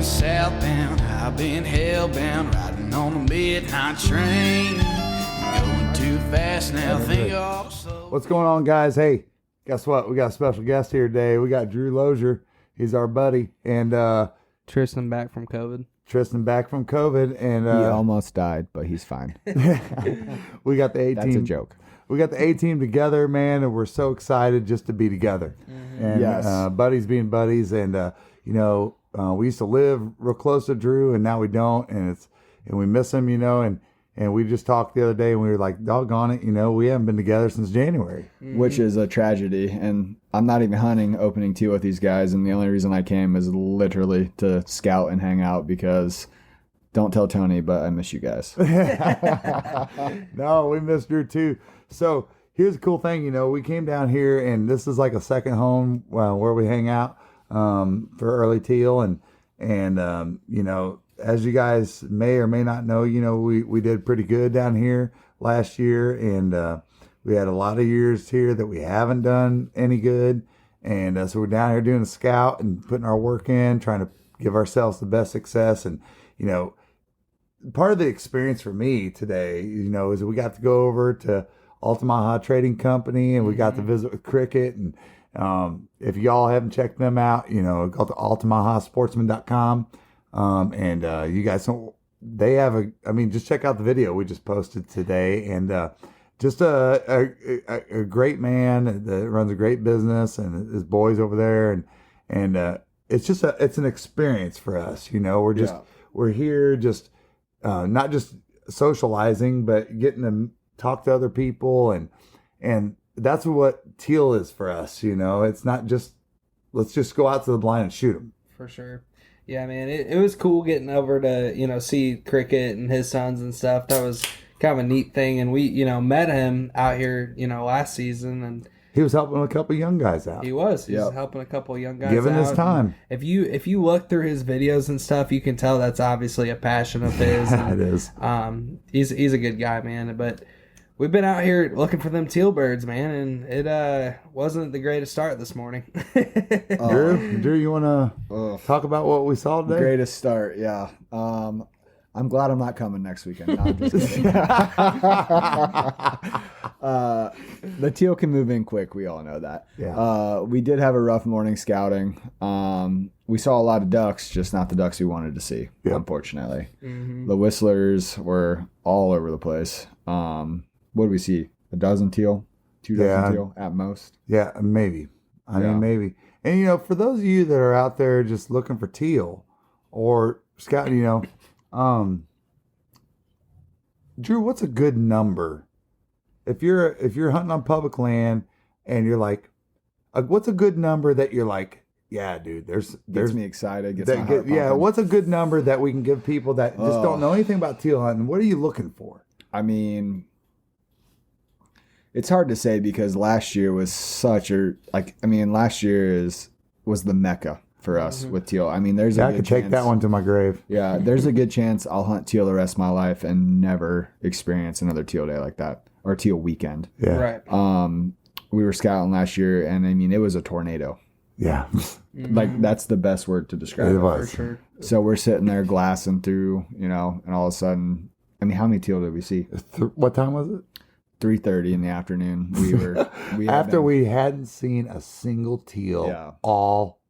southbound, I've been hellbound, riding on the midnight train. Going too fast now, think I'll slow. What's going on, guys? Hey, guess what? We got a special guest here today. We got Drew Lozier. He's our buddy. And Tristan back from COVID. And he almost died, but he's fine. we got the A-team. That's a joke. We got the A-team together, man, and we're so excited just to be together. Mm-hmm. And yes. Buddies being buddies. And, we used to live real close to Drew, and now we don't. And we miss him, and we just talked the other day, and we were like, doggone it, we haven't been together since January. Mm-hmm. Which is a tragedy. And I'm not even hunting opening Teal with these guys, and the only reason I came is literally to scout and hang out because, don't tell Tony, but I miss you guys. No, we miss Drew too. So here's the cool thing, we came down here, and this is like a second home where we hang out for early Teal. And as you guys may or may not know, we did pretty good down here last year, and we had a lot of years here that we haven't done any good. And so we're down here doing a scout and putting our work in, trying to give ourselves the best success. And, part of the experience for me today, is we got to go over to Altamaha Trading Company, and we got to visit with Cricket. And if y'all haven't checked them out, go to altamahasportsman.com. You guys don't, they have just check out the video we just posted today. And just a great man that runs a great business, and his boys over there. And it's just it's an experience for us. We're here just not just socializing, but getting to talk to other people. And that's what Teal is for us. It's not just, let's just go out to the blind and shoot them. For sure. Yeah, man, it was cool getting over to, see Cricket and his sons and stuff. That was kind of a neat thing. And we, met him out here, last season. And he was helping a couple young guys out. He was helping a couple of young guys Giving out. his time. And if you look through his videos and stuff, you can tell that's obviously a passion of his. It is. He's a good guy, man. But we've been out here looking for them teal birds, man, and it wasn't the greatest start this morning. Drew, you want to talk about what we saw today? Greatest start, yeah. I'm glad I'm not coming next weekend. No, I'm just kidding. The teal can move in quick. We all know that. Yeah. We did have a rough morning scouting. We saw a lot of ducks, just not the ducks we wanted to see, unfortunately. Mm-hmm. The whistlers were all over the place. What did we see? A dozen teal? 2 dozen teal at most? Yeah, maybe. Maybe. And, for those of you that are out there just looking for teal or scouting, Drew, what's a good number? If you're hunting on public land and you're like, what's a good number that you're like, yeah, dude, there's gets me excited. Gets my heart pumping. What's a good number that we can give people that just don't know anything about teal hunting? What are you looking for? It's hard to say because last year was last year was the Mecca for us with teal. There's a good I could chance, take that one to my grave. Yeah, there's a good chance I'll hunt teal the rest of my life and never experience another teal day like that or teal weekend. Yeah. Right. We were scouting last year, and it was a tornado. Yeah. That's the best word to describe it. For sure. So we're sitting there glassing through, and all of a sudden, how many teal did we see? What time was it? 3:30 in the afternoon. We hadn't seen a single teal all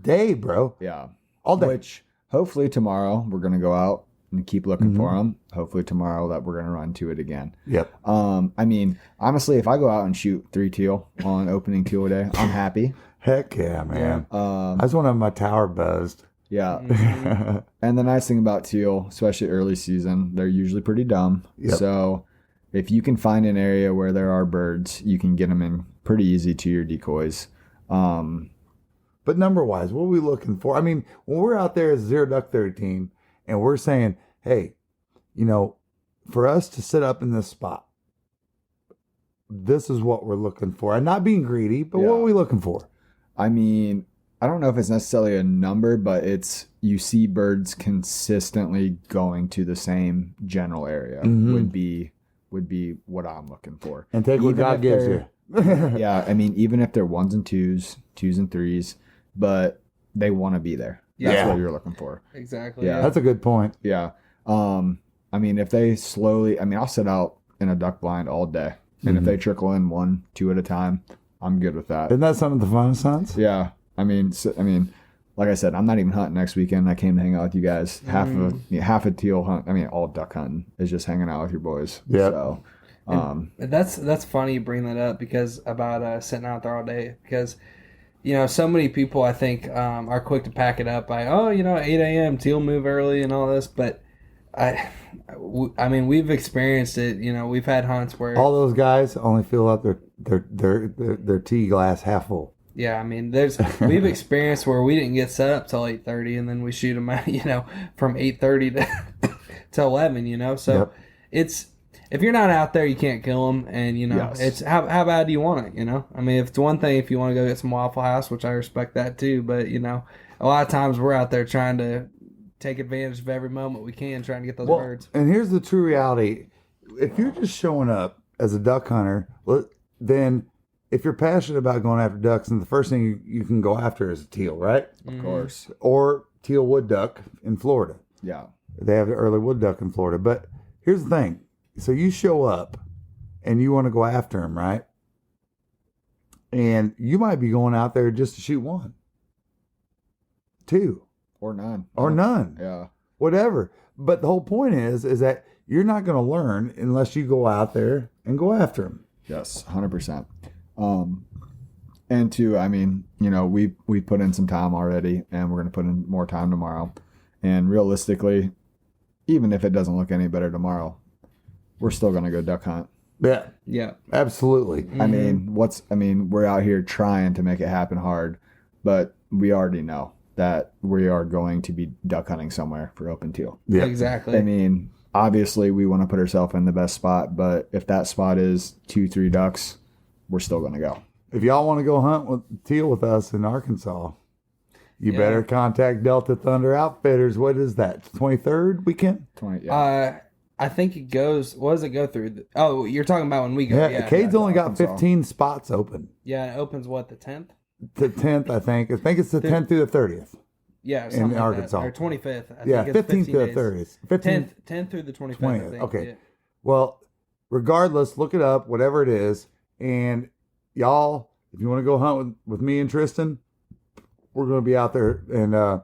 day, bro. Yeah. All day. Which hopefully tomorrow we're going to go out and keep looking for them. Hopefully tomorrow that we're going to run to it again. Yep. Honestly, if I go out and shoot 3 teal on opening teal day, I'm happy. Heck yeah, man. Yeah. I just want to have my tower buzzed. Yeah. Mm-hmm. And the nice thing about teal, especially early season, they're usually pretty dumb. Yep. So if you can find an area where there are birds, you can get them in pretty easy to your decoys. But number-wise, what are we looking for? When we're out there as a Zero Duck 30 team and we're saying, hey, for us to sit up in this spot, this is what we're looking for. And not being greedy, but what are we looking for? I don't know if it's necessarily a number, but you see birds consistently going to the same general area would be what I'm looking for. And take what God gives you. Yeah, even if they're 1s and 2s, 2s and 3s, but they want to be there. That's Yeah. what you're looking for. Exactly. Yeah. That's a good point. Yeah. I mean, if they slowly, I mean, I'll sit out in a duck blind all day. And if they trickle in 1, 2 at a time, I'm good with that. Isn't that some of the funnest hunts? Yeah. I mean, like I said, I'm not even hunting next weekend. I came to hang out with you guys. Half a teal hunt. I mean, all duck hunting is just hanging out with your boys. Yeah. So, That's funny you bring that up because about sitting out there all day because so many people I think are quick to pack it up by 8 a.m. teal move early and all this, but I mean we've experienced it. We've had hunts where all those guys only fill up their tea glass half full. Yeah, I mean, we've experienced where we didn't get set up till 8:30, and then we shoot them out, from 8:30 to 11. So it's if you're not out there, you can't kill them, and it's how bad do you want it? I mean, if it's one thing if you want to go get some Waffle House, which I respect that too, but a lot of times we're out there trying to take advantage of every moment we can, trying to get those birds. And here's the true reality: if you're just showing up as a duck hunter, then if you're passionate about going after ducks, then the first thing you can go after is a teal, right? of course. Or teal wood duck in Florida. Yeah. They have the early wood duck in Florida. But here's the thing. So you show up and you want to go after them, right? And you might be going out there just to shoot 1, 2. Or none. Or none. Yeah. Whatever. But the whole point is that you're not going to learn unless you go out there and go after them. Yes, 100%. And two, I mean, we put in some time already, and we're going to put in more time tomorrow. And realistically, even if it doesn't look any better tomorrow, we're still going to go duck hunt. Yeah. Yeah. Absolutely. I mean, we're out here trying to make it happen hard, but we already know that we are going to be duck hunting somewhere for open teal. Yeah. Exactly. I mean, obviously we want to put ourselves in the best spot, but if that spot is 2, 3 ducks, we're still going to go. If y'all want to go hunt with teal with us in Arkansas, you better contact Delta Thunder Outfitters. What is that? 23rd weekend? 20. Yeah. I think it goes. What does it go through? You're talking about when we go. Yeah. Cade's only got 15 spots open. Yeah, it opens what, the 10th? The 10th, I think. I think it's the 10th through the 30th. Yeah, in like Arkansas. Or 25th. Yeah, think it's 15th to the days. 30th. 10th through the 25th. 20th. I think. Okay. Yeah. Well, regardless, look it up, whatever it is. And y'all, if you want to go hunt with me and Tristan, we're going to be out there. And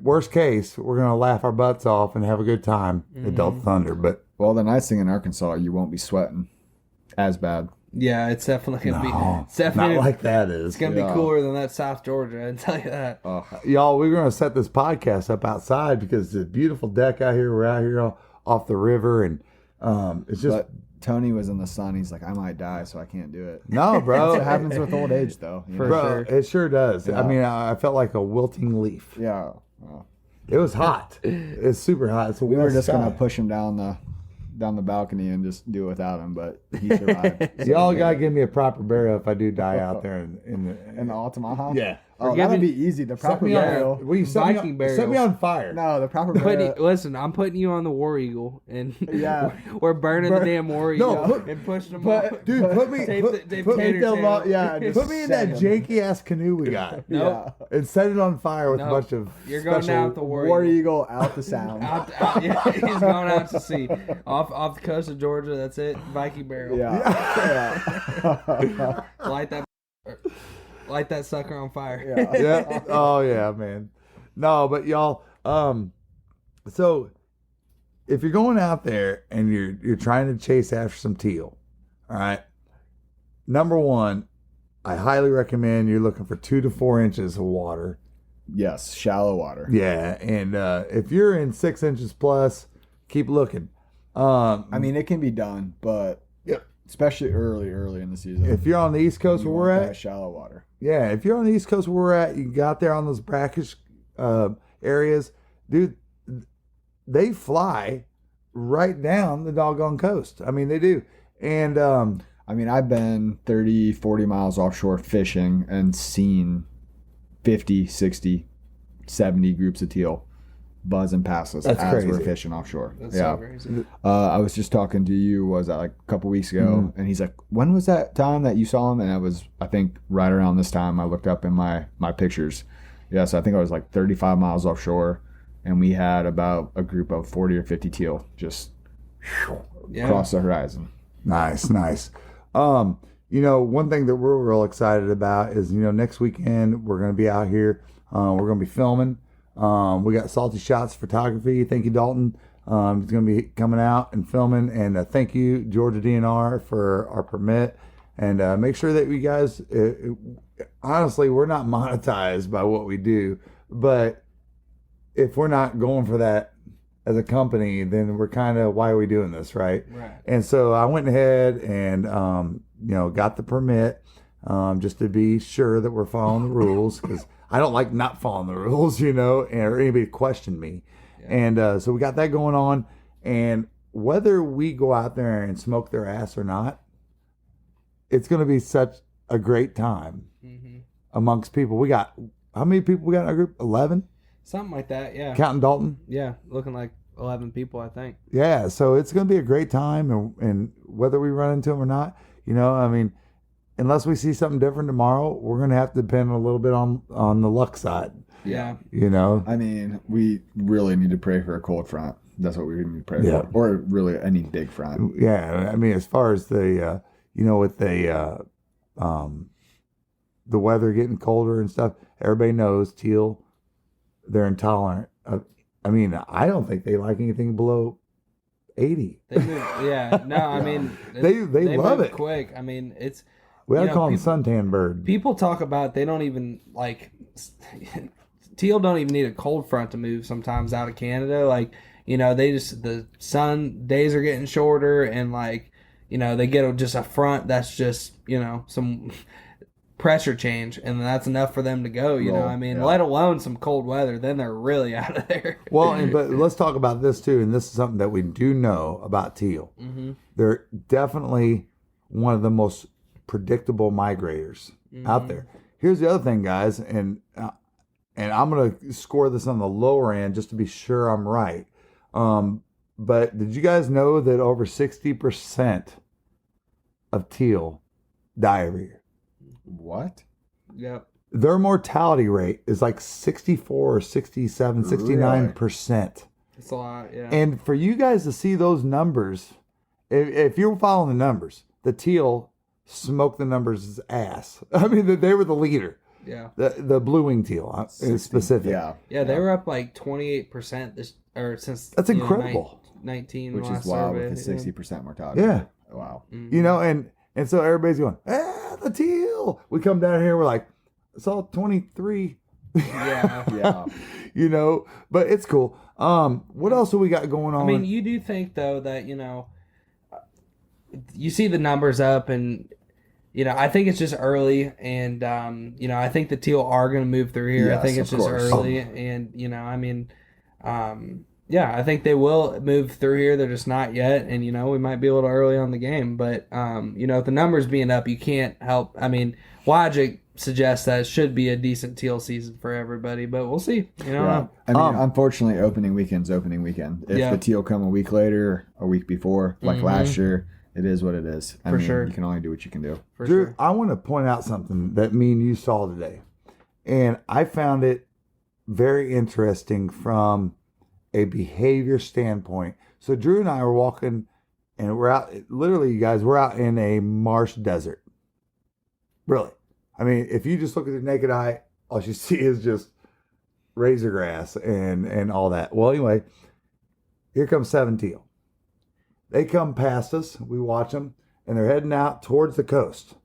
worst case, we're going to laugh our butts off and have a good time at Delta Thunder. But Well, the nice thing in Arkansas, you won't be sweating as bad. Yeah, it's definitely gonna be. It's not definitely like that is. It's gonna be cooler than that South Georgia. I can tell you that. Y'all, we're going to set this podcast up outside because it's a beautiful deck out here. We're out here off the river, and it's just. But Tony was in the sun. He's like, I might die, so I can't do it. No, bro. It happens with old age, though. Bro, it sure does. Yeah. I mean, I felt like a wilting leaf. Yeah. Well, It was hot. It's super hot. It's a we were west just sky. gonna push him down the balcony and just do it without him, but he survived. Y'all gotta give me a proper burial if I do die out there in In the Altamont. Yeah. Oh, Or that'd give be easy. The Set proper me on, burial. will you set Viking me on, burial. set me on fire. No, the proper burial. Listen, I'm putting you on the War Eagle, and Yeah. we're burning the damn War No, Eagle put- and pushing them but- off. Dude, put me Tape put, the- put me tater tail. Yeah, just put me in that send him. janky ass canoe we got. Nope. And set it on fire with a Nope. bunch of You're going special- down with the War War Eagle. Eagle out the sound. Yeah, he's going out to sea, off the coast of Georgia. That's it. Viking barrel. Yeah. Light that sucker on fire. Yeah. Yeah. Oh yeah, man. No, but y'all, so if you're going out there and you're trying to chase after some teal, all right. Number one, I highly recommend you're looking for 2 to 4 inches of water. Yes, shallow water. Yeah, and if you're in 6 inches plus, keep looking. I mean, it can be done, but especially early in the season. If you're on the East Coast you where we're want at, that shallow water. yeah, if you're on the East Coast where we're at, you got there on those brackish areas, dude, they fly right down the doggone coast. I mean, they do. And I mean, I've been 30, 40 miles offshore fishing and seen 50, 60, 70 groups of teal buzzing past us That's as crazy. we're fishing offshore. That's so crazy. I was just talking to you, was that like a couple weeks ago? And he's like, when was that time that you saw him? And I think right around this time I looked up in my pictures Yeah, so I think I was like 35 miles offshore, and we had about a group of 40 or 50 teal just across the horizon. Nice. One thing that we're real excited about is, next weekend we're going to be out here. We're going to be filming. We got Salty Shots Photography. Thank you, Dalton. He's going to be coming out and filming. And thank you, Georgia DNR, for our permit. And make sure that you guys, honestly, we're not monetized by what we do. But if we're not going for that as a company, then we're kind of, why are we doing this, right? And so I went ahead and, got the permit just to be sure that we're following the rules, because I don't like not following the rules, or anybody question me. Yeah. And so we got that going on. And whether we go out there and smoke their ass or not, it's going to be such a great time amongst people. We got, how many people we got in our group? 11? Something like that, yeah. Counting Dalton? Yeah, looking like 11 people, I think. Yeah, so it's going to be a great time, and whether we run into them or not, unless we see something different tomorrow, we're going to have to depend a little bit on the luck side. Yeah. I mean, we really need to pray for a cold front. That's what we need to pray for. Or really any big front. Yeah, I mean, as far as the, with the weather getting colder and stuff, everybody knows Teal, they're intolerant of, I don't think they like anything below 80. They move, I mean, they love it quick. I mean, it's, we gotta call them suntan bird. People talk about they don't even teal don't even need a cold front to move sometimes out of Canada. They just, the sun days are getting shorter, and they get just a front that's just some pressure change, and that's enough for them to go. Let alone some cold weather, then they're really out of there. Well, but let's talk about this too, and this is something that we do know about teal. They're definitely one of the most predictable migrators out there. Here's the other thing, guys, and I'm gonna score this on the lower end just to be sure I'm right. But did you guys know that over 60% of teal die every year? What? Yep. Their mortality rate is like 64 or 67, 69%. It's a lot, yeah. And for you guys to see those numbers, if you're following the numbers, the teal smoked the numbers' ass. I mean, they were the leader. Yeah. The blue-wing teal is specific. Yeah, they were up like 28% since. That's incredible. 19, which is wild with the 60% mortality. Yeah. Wow. And so everybody's going, the teal. We come down here, we're like, it's all 23. Yeah. But it's cool. What else have we got going on? I mean, you do think though that, you see the numbers up, and I think it's just early, and I think the teal are going to move through here. Yes, I think it's just early, and I think they will move through here. They're just not yet, and we might be a little early on the game, but with the numbers being up, you can't help. I mean, logic suggests that it should be a decent teal season for everybody, but we'll see. Unfortunately, opening weekend. If the teal come a week later, a week before, like last year, it is what it is. I mean, sure. You can only do what you can do. Drew, I want to point out something that me and you saw today, and I found it very interesting from a behavior standpoint. So Drew and I were walking, and we're out, literally, you guys, we're out in a marsh desert. Really. I mean, if you just look at the naked eye, all you see is just razor grass and all that. Well, anyway, here comes 7 teal. They come past us, we watch them, and they're heading out towards the coast.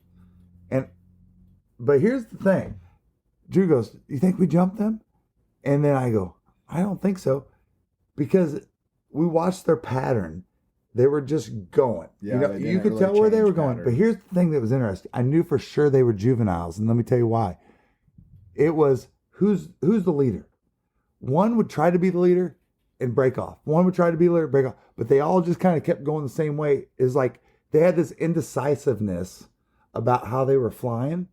But here's the thing. Drew goes, you think we jumped them? And then I go, I don't think so. Because we watched their pattern. They were just going. Yeah, you could tell where they were going. But here's the thing that was interesting. I knew for sure they were juveniles, and let me tell you why. It was who's the leader. One would try to be the leader and break off. One would try to be the leader and break off. But they all just kind of kept going the same way. It's like they had this indecisiveness about how they were flying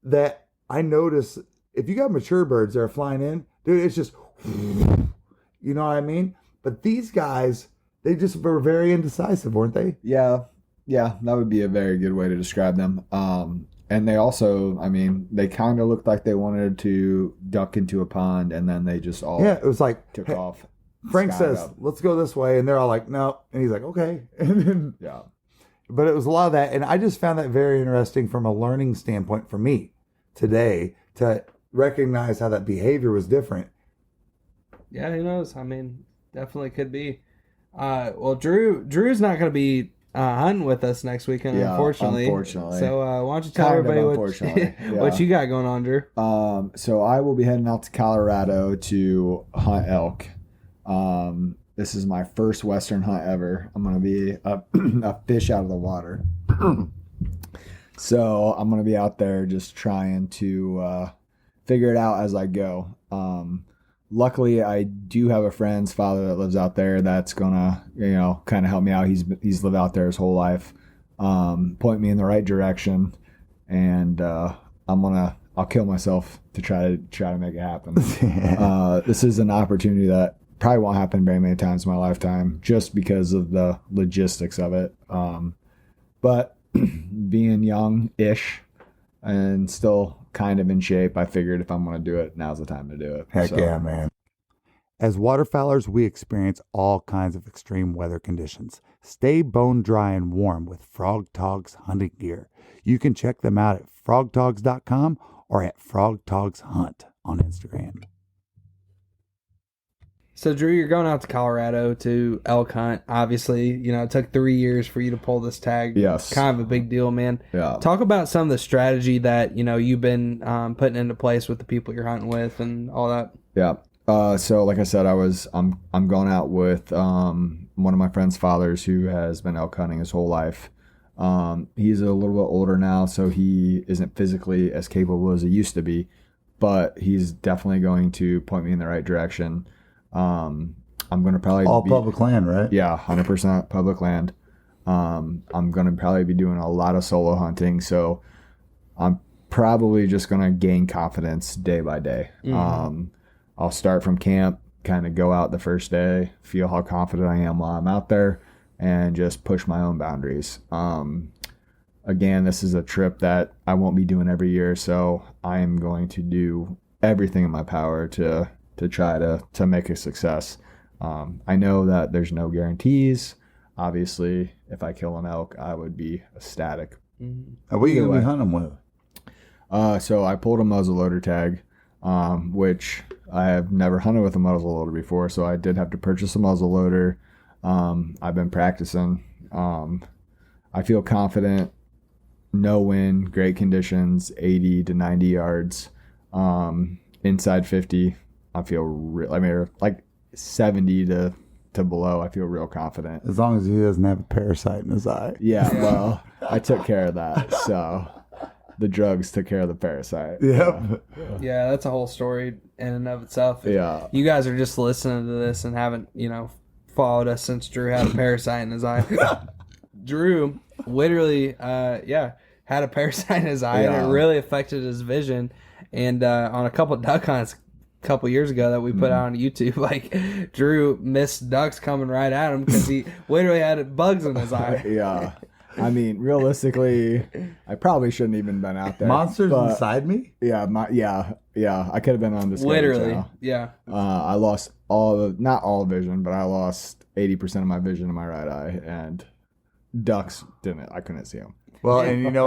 that I noticed. If you got mature birds that are flying in, dude, it's just, you know what I mean? But these guys, they just were very indecisive, weren't they? Yeah, that would be a very good way to describe them. And they also, I mean, they kind of looked like they wanted to duck into a pond, and then they just all Yeah, it was like took off. Frank skied says, up. let's go this way. And they're all like, no. And he's like, okay. And then, Yeah. but it was a lot of that. And I just found that very interesting from a learning standpoint for me today to recognize how that behavior was different. Yeah, who knows? I mean, definitely could be. Well, Drew's not going to be hunting with us next weekend, unfortunately. So why don't you tell everybody what you got going on, Drew? So I will be heading out to Colorado to hunt elk. This is my first Western hunt ever. I'm going to be a fish out of the water. So I'm going to be out there just trying to figure it out as I go. Luckily, I do have a friend's father that lives out there that's gonna, kind of help me out. He's lived out there his whole life, point me in the right direction, and I'll kill myself to try to make it happen. This is an opportunity that probably won't happen very many times in my lifetime, just because of the logistics of it. But being young-ish and still kind of in shape, I figured if I'm going to do it, now's the time to do it. Heck yeah, man. As waterfowlers, we experience all kinds of extreme weather conditions. Stay bone dry and warm with Frog Togs hunting gear. You can check them out at frogtogs.com or at frogtogshunt on Instagram. So, Drew, you're going out to Colorado to elk hunt. Obviously, it took 3 years for you to pull this tag. Yes. Kind of a big deal, man. Yeah. Talk about some of the strategy that, you've been putting into place with the people you're hunting with and all that. Yeah. So like I said, I'm going out with one of my friend's fathers who has been elk hunting his whole life. He's a little bit older now, so he isn't physically as capable as he used to be, but he's definitely going to point me in the right direction. I'm going to probably all public land, right? Yeah, 100% public land. I'm going to probably be doing a lot of solo hunting, so I'm probably just going to gain confidence day by day. Mm-hmm. I'll start from camp, kind of go out the first day, feel how confident I am while I'm out there, and just push my own boundaries. Again, this is a trip that I won't be doing every year, so I am going to do everything in my power to try to make a success. I know that there's no guarantees. Obviously, if I kill an elk, I would be ecstatic. Mm-hmm. What are you going to be hunting with? So I pulled a muzzleloader tag, which I have never hunted with a muzzleloader before, so I did have to purchase a muzzleloader. I've been practicing. I feel confident. No wind, great conditions, 80 to 90 yards. Inside 50, I feel like 70 to below, I feel real confident. As long as he doesn't have a parasite in his eye. Yeah, well, I took care of that, so the drugs took care of the parasite. Yep. Yeah, that's a whole story in and of itself. Yeah. You guys are just listening to this and haven't, followed us since Drew had a parasite in his eye. Drew literally, had a parasite in his eye, and it really affected his vision. And on a couple of duck hunts a couple years ago that we put out on YouTube, like Drew missed ducks coming right at him because he literally had bugs in his eye. Yeah. I mean, realistically, I probably shouldn't even been out there. Monsters inside me? Yeah, I could have been on Discovery literally, Channel. yeah. I lost not all vision, but I lost 80% of my vision in my right eye, and ducks I couldn't see them. Well, and you know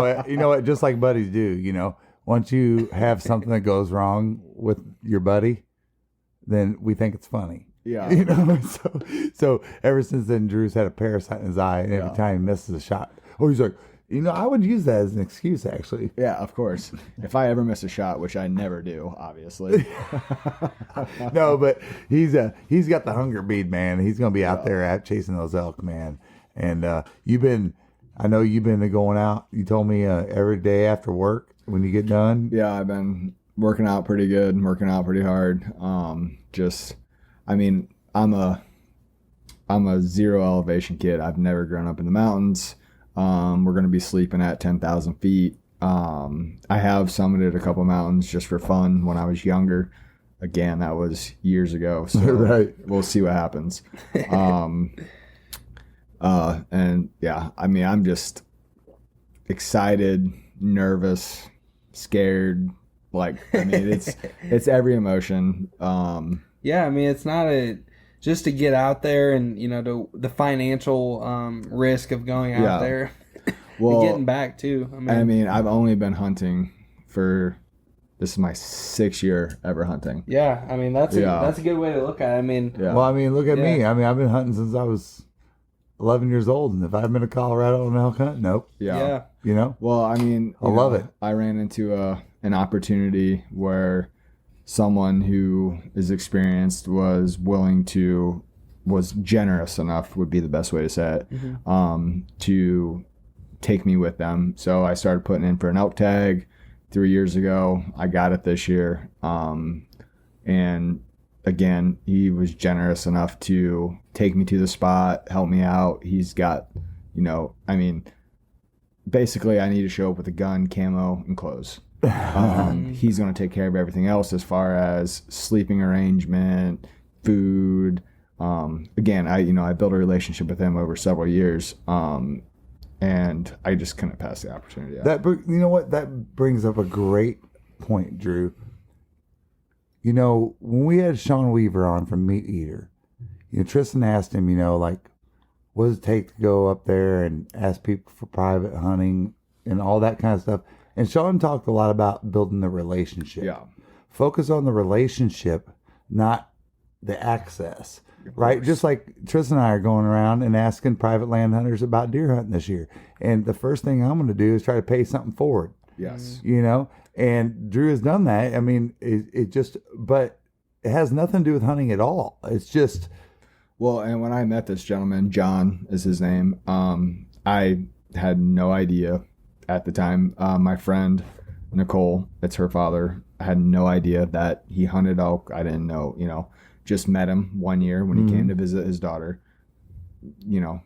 what? Just like buddies do, once you have something that goes wrong with your buddy, then we think it's funny. Yeah. So ever since then, Drew's had a parasite in his eye, and every time he misses a shot, he's like, I would use that as an excuse, actually. Yeah, of course. If I ever miss a shot, which I never do, obviously. No, but he's got the hunger bead, man. He's gonna be out there out chasing those elk, man. And I know you've been going out. You told me every day after work when you get done. Yeah, I've been working out pretty good, working out pretty hard. I'm a zero elevation kid. I've never grown up in the mountains. We're going to be sleeping at 10,000 feet. I have summited a couple mountains just for fun when I was younger. Again, that was years ago. So right. We'll see what happens. And yeah, I'm just excited nervous, scared. Like, I mean, it's every emotion. Yeah, I mean, it's not just to get out there and, the financial risk of going out there well, and getting back too. I mean, I've only been hunting this is my 6th year ever hunting. Yeah, I mean, that's a good way to look at it. I mean, well, I mean, look at me. I mean, I've been hunting since I was 11 years old, and if I've been to Colorado on an elk hunt, nope. Yeah. Well, I mean, I love it. I ran into an opportunity where someone who is experienced was generous enough, would be the best way to say it, to take me with them. So I started putting in for an elk tag 3 years ago. I got it this year. And again, he was generous enough to take me to the spot, help me out. He's got, I mean, basically I need to show up with a gun, camo, and clothes. He's going to take care of everything else as far as sleeping arrangement, food. Again, I built a relationship with him over several years. And I just couldn't pass the opportunity out. You know what? That brings up a great point, Drew. When we had Sean Weaver on from Meat Eater, Tristan asked him, like, what does it take to go up there and ask people for private hunting and all that kind of stuff. And Sean talked a lot about building the relationship. Yeah. Focus on the relationship, not the access. Right? Just like Tristan and I are going around and asking private land hunters about deer hunting this year. And the first thing I'm going to do is try to pay something forward. Yes. And Drew has done that. I mean, but it has nothing to do with hunting at all. It's just. Well, and when I met this gentleman, John is his name, I had no idea at the time. My friend, Nicole, it's her father, I had no idea that he hunted elk. I didn't know, just met him one year when he came to visit his daughter,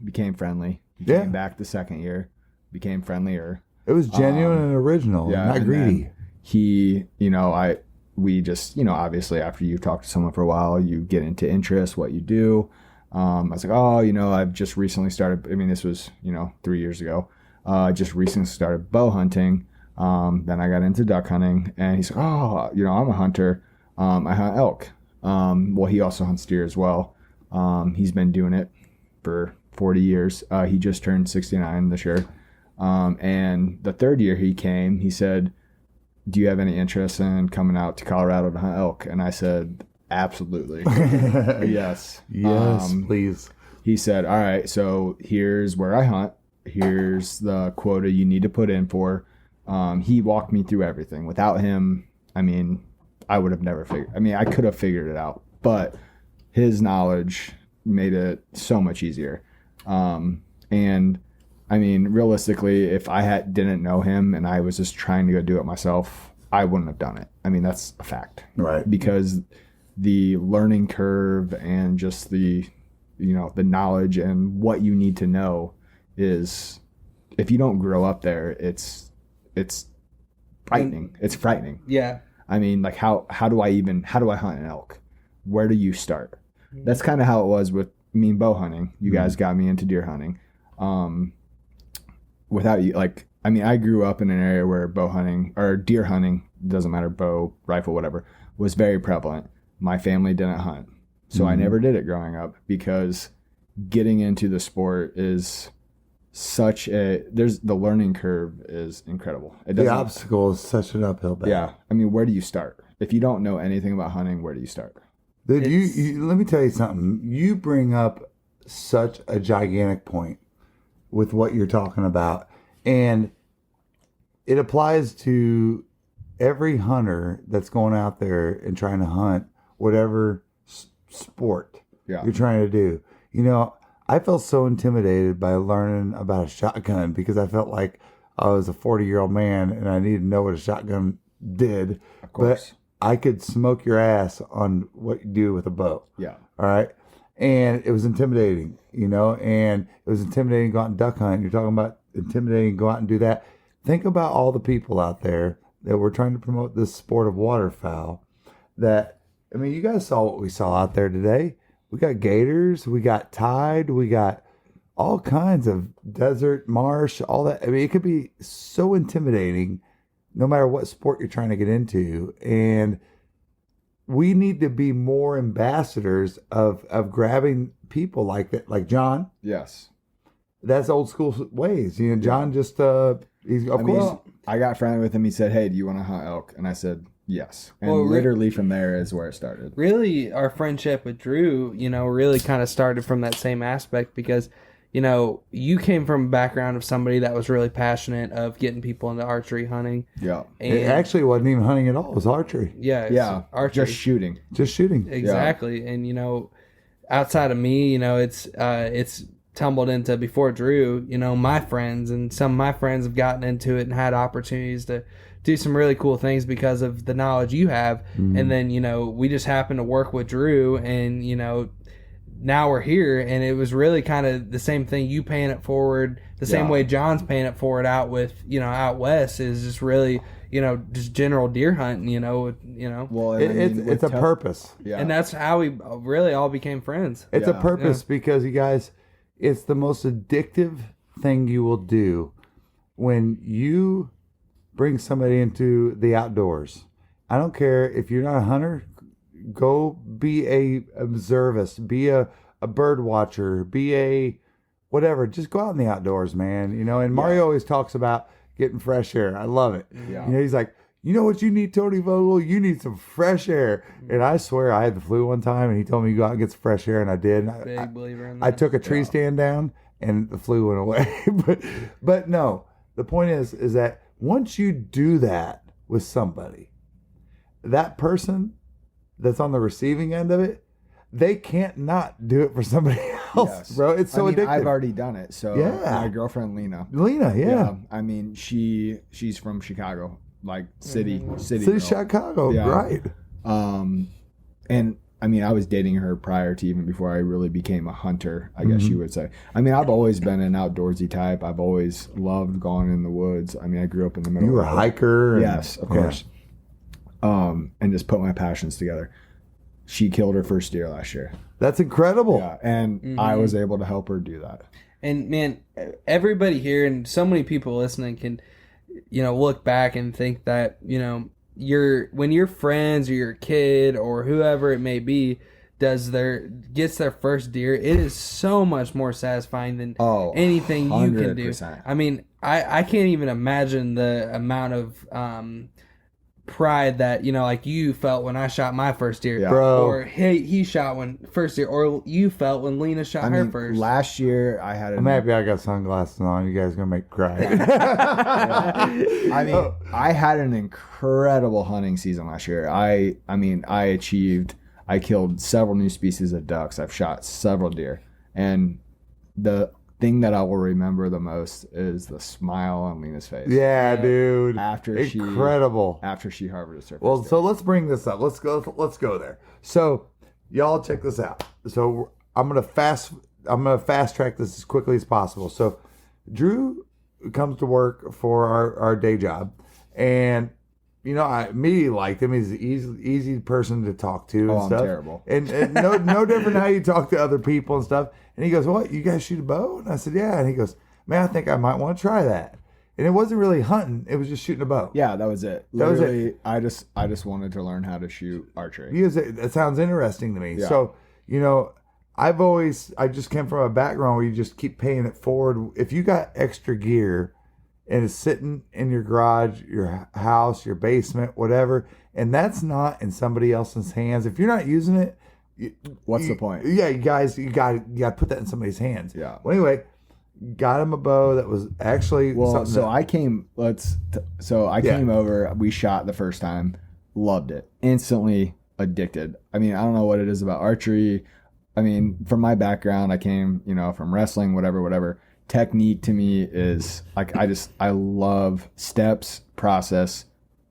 became friendly. He came back the second year, became friendlier. It was genuine and original, not greedy. We just, obviously after you've talked to someone for a while, you get into interest, what you do. I was like, I've just recently started, this was, 3 years ago. I just recently started bow hunting. Then I got into duck hunting, and he's like, I'm a hunter. I hunt elk. Well, he also hunts deer as well. He's been doing it for 40 years. He just turned 69 this year. And the third year he came, he said, do you have any interest in coming out to Colorado to hunt elk? And I said, absolutely. Yes. Yes, please. He said, all right, so here's where I hunt. Here's the quota you need to put in for. He walked me through everything. Without him, I would have never figured. I could have figured it out, but his knowledge made it so much easier. Realistically, if I didn't know him and I was just trying to go do it myself, I wouldn't have done it. That's a fact. Right. Because the learning curve and just the knowledge and what you need to know is, if you don't grow up there, it's frightening. It's frightening. Yeah. How do I hunt an elk? Where do you start? That's kind of how it was with me and bow hunting. You guys got me into deer hunting. Without you, I grew up in an area where bow hunting or deer hunting, doesn't matter, bow, rifle, whatever, was very prevalent. My family didn't hunt. So I never did it growing up, because getting into the sport is the learning curve is incredible. The obstacle is such an uphill battle. Yeah. Where do you start? If you don't know anything about hunting, where do you start? Dude, you let me tell you something. You bring up such a gigantic point with what you're talking about. And it applies to every hunter that's going out there and trying to hunt whatever sport you're trying to do. I felt so intimidated by learning about a shotgun, because I felt like I was a 40-year-old man and I needed to know what a shotgun did. Of course. But I could smoke your ass on what you do with a bow. Yeah. All right. And it was intimidating, and it was intimidating to go out and duck hunt. You're talking about intimidating to go out and do that. Think about all the people out there that were trying to promote this sport of waterfowl. You guys saw what we saw out there today. We got gators, we got tide, we got all kinds of desert, marsh, all that. I mean, it could be so intimidating no matter what sport you're trying to get into. And we need to be more ambassadors of grabbing people like that, like John. Yes. That's old school ways. You know, John just, he's, of course. I got friendly with him. He said, "Hey, do you want to hunt elk?" And I said, "Yes." And literally from there is where it started. Really, our friendship with Drew, really kind of started from that same aspect because, you came from a background of somebody that was really passionate of getting people into archery hunting. Yeah. And It actually wasn't even hunting at all. It was archery. Yeah. Archery. Just shooting. Just shooting. Exactly. Yeah. And, outside of me, it's tumbled into before Drew, my friends, and some of my friends have gotten into it and had opportunities to do some really cool things because of the knowledge you have. Mm-hmm. And then, we just happened to work with Drew and, now we're here, and it was really kind of the same thing. You paying it forward the same way John's paying it forward out with, out west is just really, just general deer hunting, Well, it's a purpose. Yeah. And that's how we really all became friends. It's a purpose because you guys, it's the most addictive thing you will do when you bring somebody into the outdoors. I don't care if you're not a hunter, go be a observist, be a bird watcher, be a whatever. Just go out in the outdoors, man. And Mario always talks about getting fresh air. I love it. Yeah. He's like, you know what you need, Tony Vogel? You need some fresh air. And I swear I had the flu one time, and he told me to go out and get some fresh air, and I did. Big believer in that. I took a tree stand down, and the flu went away. but no, the point is that once you do that with somebody, that person that's on the receiving end of it, they can't not do it for somebody else, bro. It's so addictive. I've already done it. So my girlfand Lena, I mean, she's from Chicago, like city Chicago, right? And I mean, I was dating her prior to even before I really became a hunter, I guess you would say. I mean, I've always been an outdoorsy type. I've always loved going in the woods. I mean, I grew up in the middle. You were a hiker. Yes, of course. And just put my passions together. She killed her first deer last year. That's incredible. Yeah, and I was able to help her do that. And man, everybody here and so many people listening can, look back and think that, when your friends or your kid or whoever it may be gets their first deer, it is so much more satisfying than anything 100%. You can do. I mean, I can't even imagine the amount of pride that like you felt when I shot my first deer, bro, or he shot when first deer, or you felt when Lena shot her first. Last year I had. I'm happy I got sunglasses on. You guys are gonna make me cry. I mean, I had an incredible hunting season last year. I killed several new species of ducks. I've shot several deer, and the thing that I will remember the most is the smile on Lena's face. Yeah, dude. Incredible. After she harvested her. Well, so let's bring this up. Let's go there. So, y'all check this out. So I'm gonna fast track this as quickly as possible. So, Drew comes to work for our day job, and I immediately liked him. He's an easy person to talk to and stuff. I'm terrible. And no different how you talk to other people and stuff. And he goes, "What? You guys shoot a bow?" And I said, "Yeah." And he goes, "Man, I think I might want to try that." And it wasn't really hunting; it was just shooting a bow. Yeah, that was it. Literally, I just wanted to learn how to shoot archery. Because that sounds interesting to me. Yeah. So I just came from a background where you just keep paying it forward. If you got extra gear and it's sitting in your garage, your house, your basement, whatever, and that's not in somebody else's hands, if you're not using it, what's the point? Yeah, you guys, you got to put that in somebody's hands. Yeah. Well, anyway, got him a bow that was actually I came over. We shot the first time, loved it, instantly addicted. I mean, I don't know what it is about archery. I mean, from my background, I came, from wrestling, whatever. Technique to me is like I love steps, process,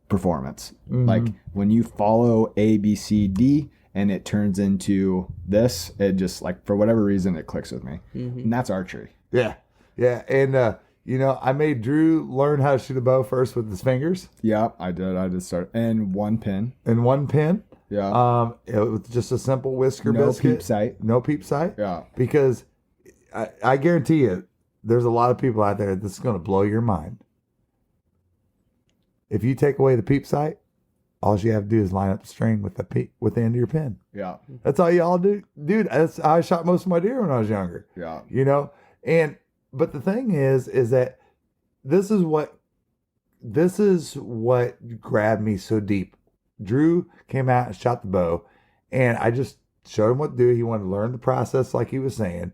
performance. Like when you follow A, B, C, D, and it turns into this, it just like for whatever reason it clicks with me, and that's archery. Yeah, and I made Drew learn how to shoot a bow first with his fingers. Yeah, I did start and one pin. Yeah. It was just a simple whisker biscuit. No peep sight. No peep sight. Yeah. Because I guarantee you, there's a lot of people out there this is going to blow your mind. If you take away the peep sight, all you have to do is line up the string with the end of your pin. Yeah. That's all y'all do, dude. That's how I shot most of my deer when I was younger. Yeah. You know, but the thing is that this is what grabbed me so deep. Drew came out and shot the bow, and I just showed him what to do. He wanted to learn the process, like he was saying,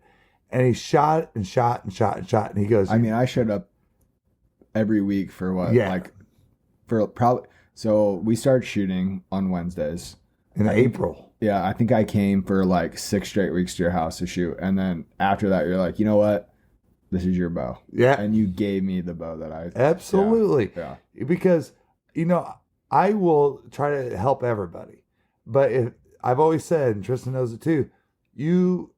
and he shot and shot and shot and shot. And he goes, I mean, I showed up every week for what? Yeah. Like for probably. So we started shooting on Wednesdays in April. Yeah, I think I came for like 6 straight weeks to your house to shoot, and then after that, you're like, you know what? This is your bow. Yeah, and you gave me the bow that I absolutely. Yeah. Because I will try to help everybody, but I've always said, and Tristan knows it too, you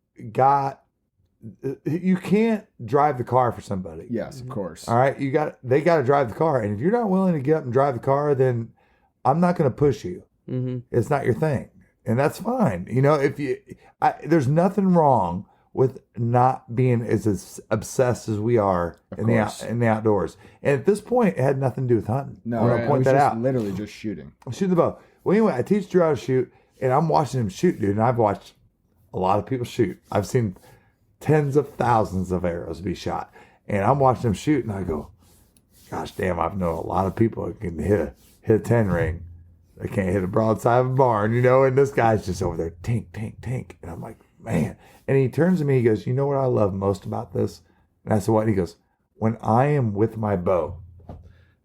can't drive the car for somebody. Yes, of course. All right, they got to drive the car, and if you're not willing to get up and drive the car, then I'm not going to push you. Mm-hmm. It's not your thing, and that's fine. There's nothing wrong with not being as obsessed as we are in the outdoors. And at this point, it had nothing to do with hunting. No, I want to point that out. Literally just shooting. Shooting the bow. Well, anyway, I teach Drew how to shoot, and I'm watching him shoot, dude. And I've watched a lot of people shoot. I've seen tens of thousands of arrows be shot, and I'm watching him shoot, and I go, "Gosh damn! I've known a lot of people who can hit a 10 ring. They can't hit a broadside of a barn, And this guy's just over there, tink, tink, tink, and I'm like, man. And he turns to me, he goes, "You know what I love most about this?" And I said, "What?" And he goes, "When I am with my bow,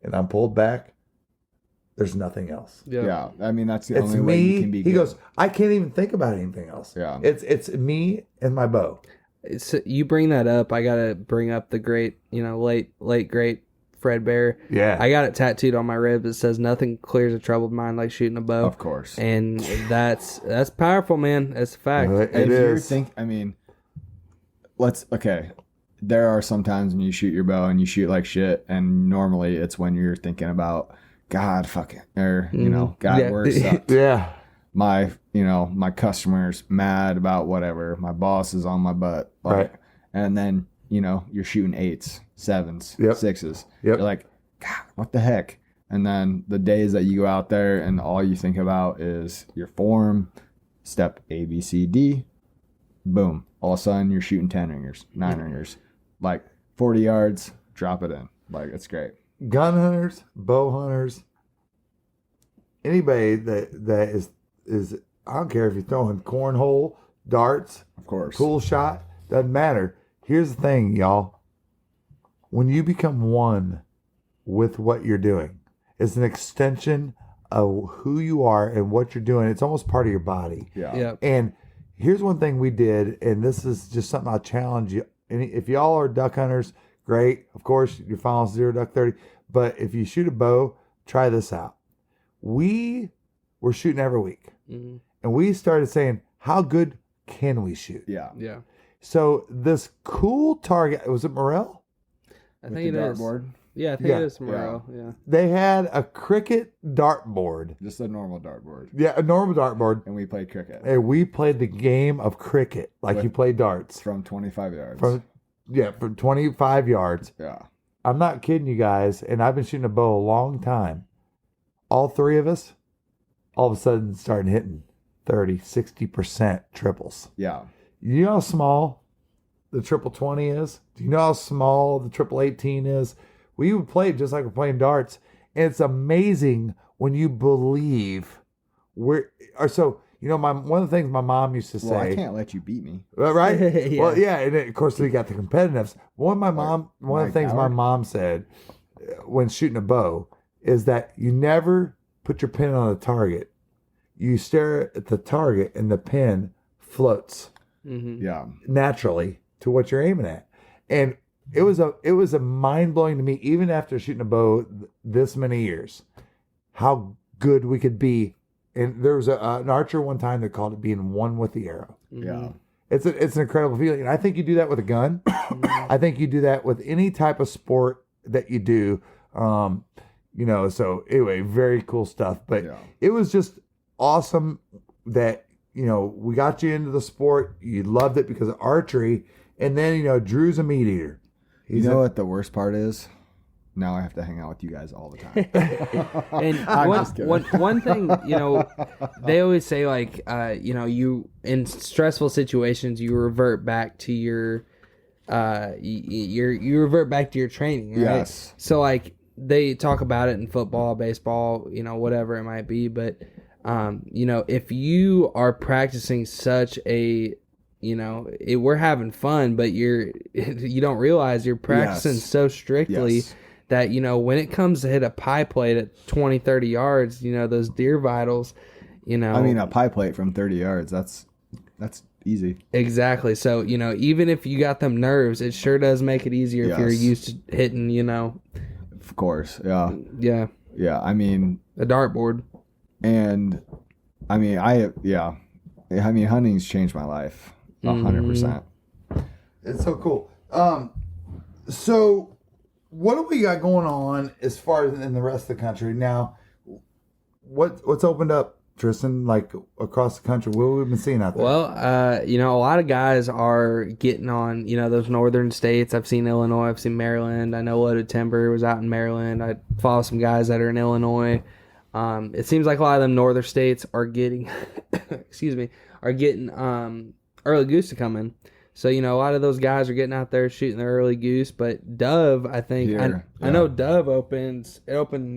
and I'm pulled back, there's nothing else." Yeah. I mean, that's the It's only way you me. can be He good. goes, "I can't even think about anything else." Yeah. It's me and my bow. You bring that up. I gotta bring up the great, late great Fred Bear. Yeah. I got it tattooed on my rib. It says, "Nothing clears a troubled mind like shooting a bow." Of course. And that's powerful, man. That's a fact. It is. There are some times when you shoot your bow and you shoot like shit, and normally it's when you're thinking about, God, fuck it, or God, Yeah. work sucked. Yeah. My customer's mad about whatever. My boss is on my butt. Right. And then, you're shooting 8s, 7s, Yep. 6s. Yep. You're like, God, what the heck? And then the days that you go out there and all you think about is your form, step A, B, C, D, boom. All of a sudden you're shooting 10 ringers, 9 ringers, like 40 yards, drop it in. Like, it's great. Gun hunters, bow hunters, anybody that is I don't care if you're throwing cornhole, darts, Of course. pool shot, doesn't matter. Here's the thing, y'all. When you become one with what you're doing, it's an extension of who you are and what you're doing. It's almost part of your body. Yeah. Yeah. And here's one thing we did, and this is just something I'll challenge you. And if y'all are duck hunters, great. Of course, you're following 0 Duck 30. But if you shoot a bow, try this out. We were shooting every week. Mm-hmm. And we started saying, how good can we shoot? Yeah. Yeah. So this cool target, was it Morel? I With think the it is. dartboard, Yeah, I think Yeah. it is tomorrow. Yeah. They had a cricket dartboard. just a normal dartboard. Yeah, a normal dartboard. And we played cricket And we played the game of cricket like With- you play darts. from 25 yards. From 25 yards. Yeah. I'm not kidding you guys, and I've been shooting a bow a long time. All three of us, all of a sudden, started hitting 30, 60% triples. Yeah. You know how small the triple 20 is? Do you know how small the triple 18 is? We would play it just like we're playing darts, and it's amazing when you believe one of the things my mom used to say. Well, I can't let you beat me. Right? Yeah. Well, yeah, and then, of course we got the competitiveness. One of the things my mom said when shooting a bow is that you never put your pin on a target. You stare at the target and the pin floats Mm-hmm. Yeah. naturally to what you're aiming at. And it was a mind blowing to me, even after shooting a bow this many years, how good we could be. And there was an archer one time that called it being one with the arrow. Yeah. It's an incredible feeling. And I think you do that with a gun. I think you do that with any type of sport that you do. So anyway, very cool stuff. But Yeah. it was just awesome that, we got you into the sport. You loved it because of archery. And then, Drew's a meat eater. You know what the worst part is? Now I have to hang out with you guys all the time. And one thing, they always say, like, you in stressful situations, you revert back to you revert back to your training, right? Yes. So, like, they talk about it in football, baseball, whatever it might be. But, if you are practicing such a, we're having fun, but you don't realize you're practicing so strictly that, when it comes to hit a pie plate at 20, 30 yards, those deer vitals, I mean, a pie plate from 30 yards, that's easy. Exactly. So, even if you got them nerves, it sure does make it easier if you're used to hitting, Of course, yeah. Yeah. Yeah, I mean... a dartboard. And, I mean, hunting's changed my life. 100%. It's so cool. So what do we got going on as far as in the rest of the country now? What's opened up, Tristan? Like across the country, what have we been seeing out there? Well, a lot of guys are getting on, those northern states. I've seen Illinois, I've seen Maryland. I know Loaded Timber was out in Maryland. I follow some guys that are in Illinois. It seems like a lot of them northern states are getting, early goose to come in. So, a lot of those guys are getting out there shooting their early goose. But Dove, I think, I know Dove opened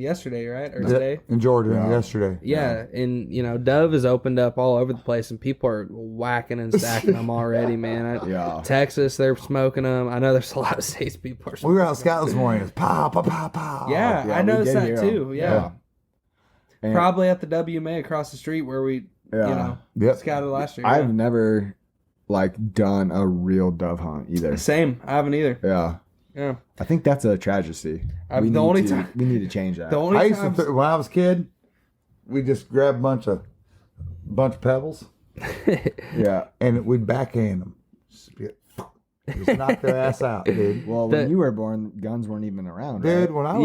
yesterday, right? Or today? In Georgia, yesterday. Yeah. And, Dove has opened up all over the place, and people are whacking and stacking them already, man. Texas, they're smoking them. I know there's a lot of states people are smoking. We were out scouting this morning. It's pow, pow, pow, pow. Yeah, I noticed that too. Yeah. And probably at the WMA across the street where we, scouted last year. I've never... done a real dove hunt either. Same. I haven't either. Yeah. I think that's a tragedy. We need to change that. When I was a kid, we just grabbed a bunch of pebbles. And we'd backhand them. Just knock their ass out, dude. Well, when you were born, guns weren't even around, dude. Right? When I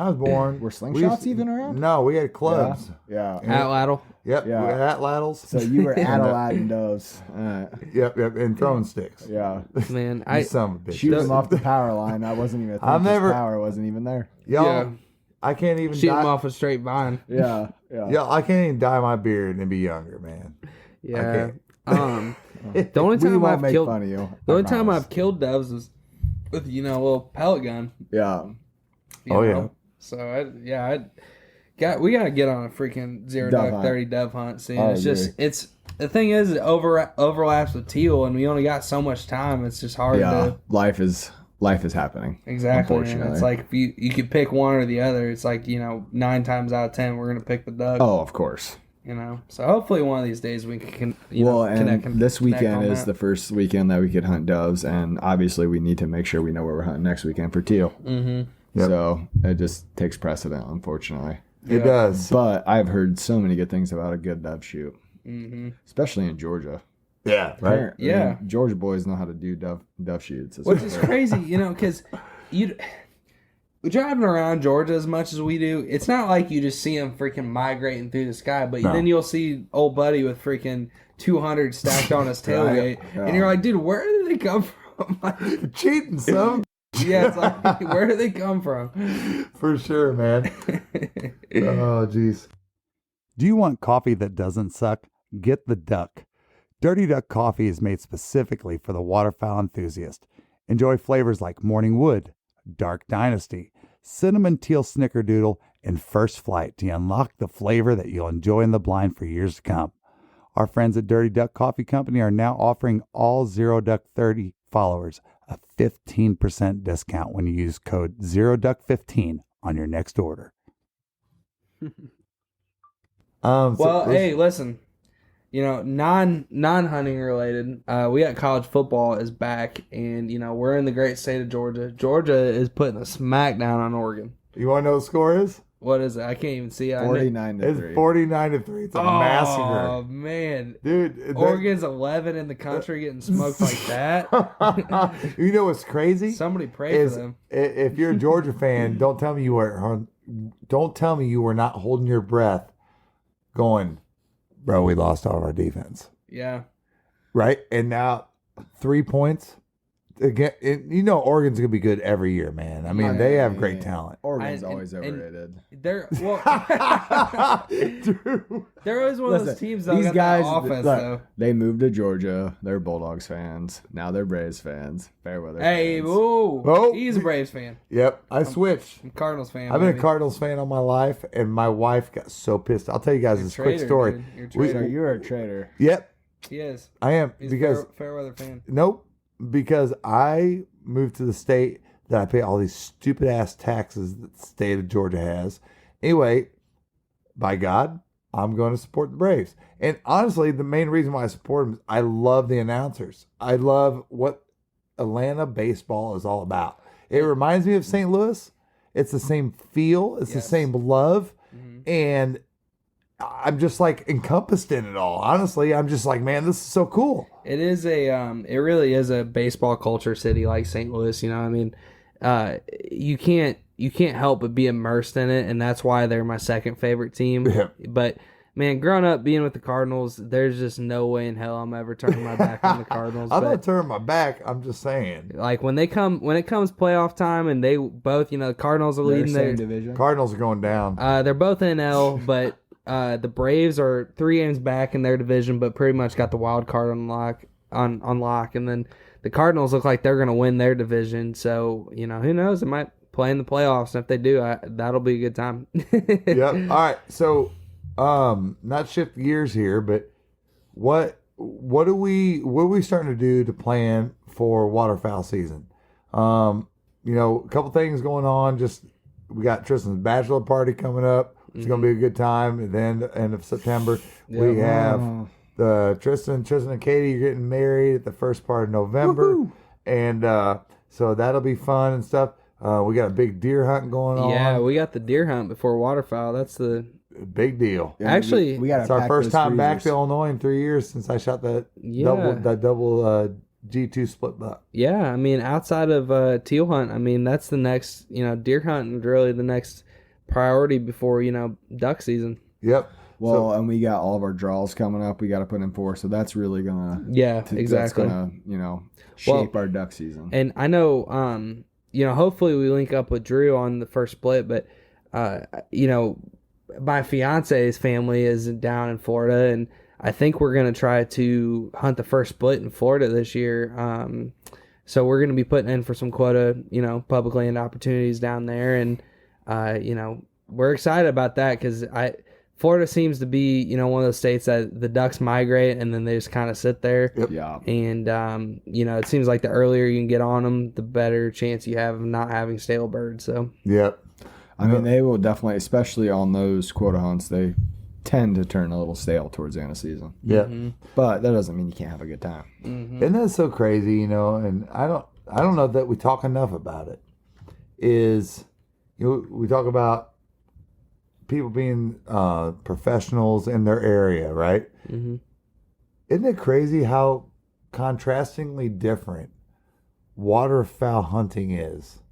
was born, were slingshots even around? No, we had clubs. Yeah. Atlatl. Yep. Yeah. We had atlatls. So you were Adelaide doves. Yep. And throwing sticks. Yeah. Man, some bitch. Shoot them off the power line. That wasn't even. Power wasn't even there. I can't even shoot them off a straight vine. Yeah. I can't even dye my beard and be younger, man. Yeah. The only time I've killed fun of you. The only time I've killed doves was with a little pellet gun. Yeah. So we gotta get on a freaking 0 duck 30 dove hunt soon. It's the thing is it overlaps with teal, and we only got so much time. It's just hard to. Life is happening. Exactly. Unfortunately, it's like if you could pick one or the other. It's like 9 times out of 10 we're gonna pick the duck. Oh, of course. So hopefully one of these days we can connect. This weekend is that. the first weekend that we could hunt doves, and obviously we need to make sure we know where we're hunting next weekend for teal. Mm-hmm. Yep. So it just takes precedent, unfortunately. It does. But I've heard so many good things about a good dove shoot, especially in Georgia. Yeah, right. Yeah, Georgia boys know how to do dove shoots, which is crazy, because driving around Georgia as much as we do, it's not like you just see them freaking migrating through the sky, but then you'll see old buddy with freaking 200 stacked on his tailgate, and you're like, dude, where did they come from? Cheating, son. Yeah, it's like, where do they come from? For sure, man. Oh, jeez. Do you want coffee that doesn't suck? Get the Duck. Dirty Duck coffee is made specifically for the waterfowl enthusiast. Enjoy flavors like Morning Wood, Dark Dynasty, Cinnamon Teal Snickerdoodle, and First Flight to unlock the flavor that you'll enjoy in the blind for years to come. Our friends at Dirty Duck Coffee Company are now offering all 0 Duck 30 followers a 15% discount when you use code 0duck15 on your next order. Hey, listen. Non-hunting related, we got college football is back, and we're in the great state of Georgia. Georgia is putting a smackdown on Oregon. You want to know what the score is? What is it? I can't even see it. 49-3. It's 49-3. It's a massacre. Oh man, dude! Oregon's 11 in the country getting smoked like that. You know what's crazy? Somebody pray for them. If you're a Georgia fan, don't tell me you were not holding your breath, going, bro, we lost all of our defense. Yeah. Right? And now 3 points. Again, Oregon's gonna be good every year, man. I mean, they have great talent. Oregon's always overrated. They're always one of those teams that These got guys, that offense, look, though. they moved to Georgia. They're Bulldogs fans. Now they're Braves fans. Fairweather Hey, fans. whoa. He's a Braves fan. Yep, I switched. I'm a Cardinals fan. I've been baby. a Cardinals fan all my life, and my wife got so pissed. I'll tell you guys this quick Traitor, story. dude. You're a So traitor. you're a traitor. Yep, He is. I am He's because a Fairweather fan. nope, because I moved to the state that I pay all these stupid ass taxes that the state of Georgia has. Anyway, by God, I'm going to support the Braves. And honestly, the main reason why I support them is I love the announcers. I love what Atlanta baseball is all about. It reminds me of St. Louis. It's the same feel. It's the same love. And I'm just like encompassed in it all. Honestly, I'm just like, man, this is so cool. It is it really is a baseball culture city like St. Louis. You know, I mean, you can't help but be immersed in it, and that's why they're my second favorite team. Yeah. But man, growing up being with the Cardinals, there's just no way in hell I'm ever turning my back on the Cardinals. I'm but not turning my back. I'm just saying. like when it comes playoff time, and they both, the Cardinals are leading Their their same division. Cardinals are going down. they're both NL, but the Braves are 3 games back in their division, but pretty much got the wild card on lock. And then the Cardinals look like they're going to win their division. So who knows? They might play in the playoffs, and if they do, that'll be a good time. Yep. All right. So, not shift gears here, but what are we starting to do to plan for waterfowl season? A couple things going on. Just we got Tristan's bachelor party coming up. It's going to be a good time. And then end of September, we have the Tristan and Katie are getting married at the first part of November. Woo-hoo. And so that'll be fun and stuff. We got a big deer hunt going on. Yeah, we got the deer hunt before waterfowl. That's the big deal. Yeah, actually. we got It's our first time back to Illinois in 3 years since I shot that double G2 split buck. Yeah, I mean, outside of teal hunt, I mean, that's the next, deer hunt is really the next priority before, duck season. Yep. Well, and we got all of our draws coming up. We got to put in for, so that's really gonna exactly. That's gonna shape our duck season. And I know, hopefully we link up with Drew on the first split, but my fiance's family is down in Florida, and I think we're gonna try to hunt the first split in Florida this year. So we're gonna be putting in for some quota, public land opportunities down there, and we're excited about that because Florida seems to be, one of those states that the ducks migrate and then they just kind of sit there. Yep. Yeah. And, it seems like the earlier you can get on them, the better chance you have of not having stale birds. So, Yep. I mean, they will definitely, especially on those quota hunts, they tend to turn a little stale towards the end of season. Yep. But that doesn't mean you can't have a good time. And that's so crazy, and I don't know that we talk enough about it. Is we talk about people being professionals in their area, right? mm-hmm. Isn't it crazy how contrastingly different waterfowl hunting is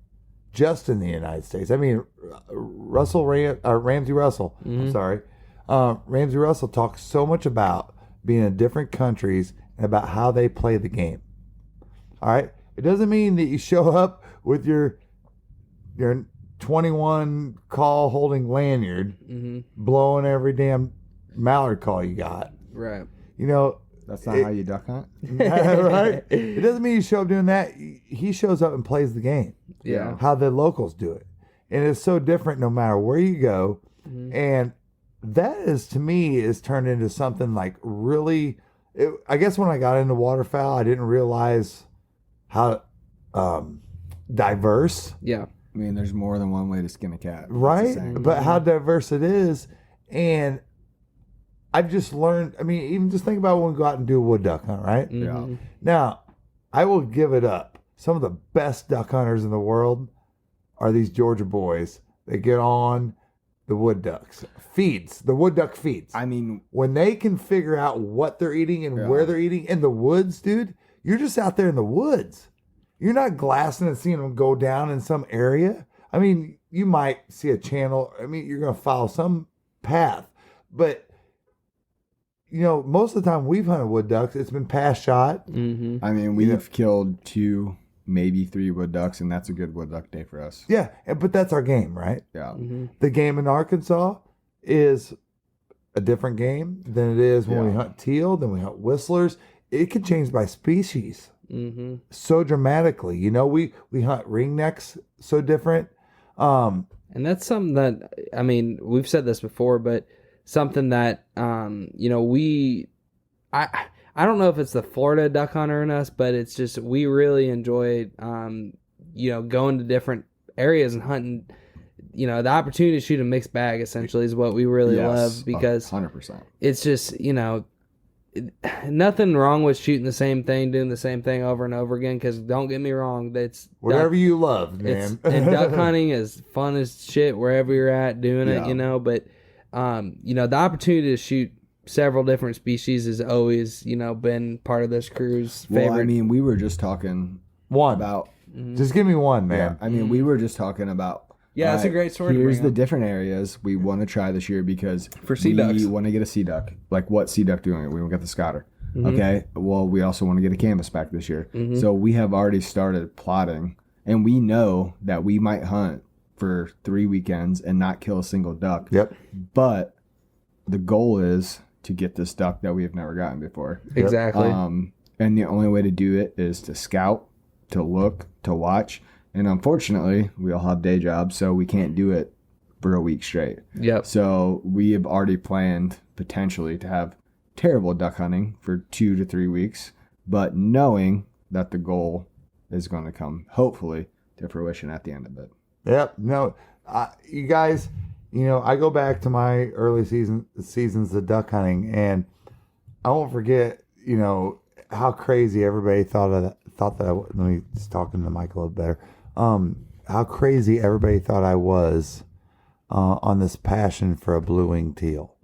just in the United States? I mean, Ramsey Russell, I'm sorry. Ramsey Russell talks so much about being in different countries and about how they play the game. All right? It doesn't mean that you show up with your 21 call holding lanyard, blowing every damn mallard call you got. Right. That's not how you duck hunt. Right? It doesn't mean you show up doing that. He shows up and plays the game. Yeah. How the locals do it. And it's so different no matter where you go. And that is, to me, is turned into something like really, I guess when I got into waterfowl, I didn't realize how diverse. Yeah. I mean, there's more than one way to skin a cat. Right? But how diverse it is. And I've just learned, I mean, even just think about when we go out and do a wood duck hunt, right? Yeah. Now, I will give it up. Some of the best duck hunters in the world are these Georgia boys that get on the wood ducks. The wood duck feeds. I mean, when they can figure out what they're eating and where they're eating in the woods, dude, you're just out there in the woods. You're not glassing and seeing them go down in some area. I mean, you might see a channel. I mean, you're going to follow some path. But most of the time we've hunted wood ducks, it's been past shot. Mm-hmm. I mean, we've killed 2, maybe 3 wood ducks, and that's a good wood duck day for us. Yeah, but that's our game, right? Yeah. Mm-hmm. The game in Arkansas is a different game than it is when we hunt teal, then we hunt whistlers. It can change by species so dramatically. We hunt ringnecks so different. And that's something that, I mean, we've said this before, but something that, I don't know if it's the Florida duck hunter in us, but it's just, we really enjoy, going to different areas and hunting. The opportunity to shoot a mixed bag essentially is what we really love, because 100%. it's just, nothing wrong with shooting the same thing, doing the same thing over and over again. Because don't get me wrong, that's whatever you love, man. And duck hunting is fun as shit wherever you're at doing it, But the opportunity to shoot several different species has always, been part of this crew's favorite. Well, I mean, we were just talking about. Just give me one, man. Yeah, I mean, we were just talking about. Yeah, that's a great story. Here's the different areas we want to try this year, because for sea ducks, we want to get a sea duck. Like, what sea duck do we want? We want to get the Scoutin. Okay. Well, we also want to get a canvasback this year. So we have already started plotting, and we know that we might hunt for 3 weekends and not kill a single duck. Yep. But the goal is to get this duck that we have never gotten before. Exactly. And the only way to do it is to scout, to look, to watch. And unfortunately, we all have day jobs, so we can't do it for a week straight. Yep. So we have already planned potentially to have terrible duck hunting for 2 to 3 weeks, but knowing that the goal is going to come, hopefully, to fruition at the end of it. Yep. No, you guys, I go back to my early seasons of duck hunting, and I won't forget, how crazy everybody thought that I was. Let me just talk into the mic a little better. How crazy everybody thought I was on this passion for a blue-winged teal.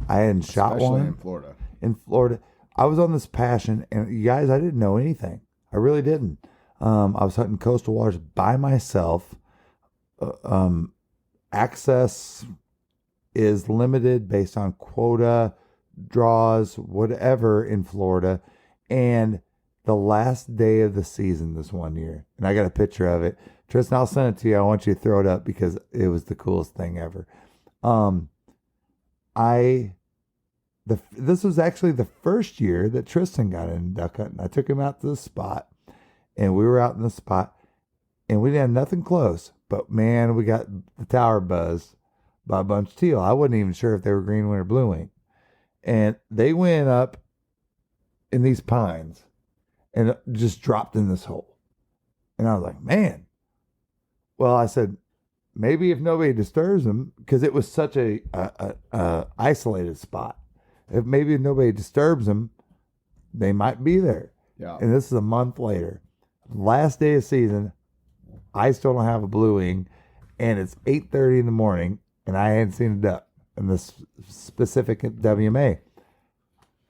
I hadn't shot one in Florida. In Florida, I was on this passion, and you guys, I didn't know anything. I really didn't. I was hunting coastal waters by myself. Access is limited based on quota, draws, whatever in Florida, and the last day of the season this one year, and I got a picture of it. Tristan, I'll send it to you. I want you to throw it up because it was the coolest thing ever. This was actually the first year that Tristan got in duck hunting. I took him out to the spot, and we were out in the spot, and we didn't have nothing close, but man, we got the tower buzzed by a bunch of teal. I wasn't even sure if they were green wing or blue wing, and they went up in these pines and just dropped in this hole. And I was like, man. Well, I said, maybe if nobody disturbs them, because it was such a isolated spot. If nobody disturbs them, they might be there. Yeah. And this is a month later. Last day of season, I still don't have a blue wing, and it's 8:30 in the morning, and I hadn't seen a duck in this specific WMA.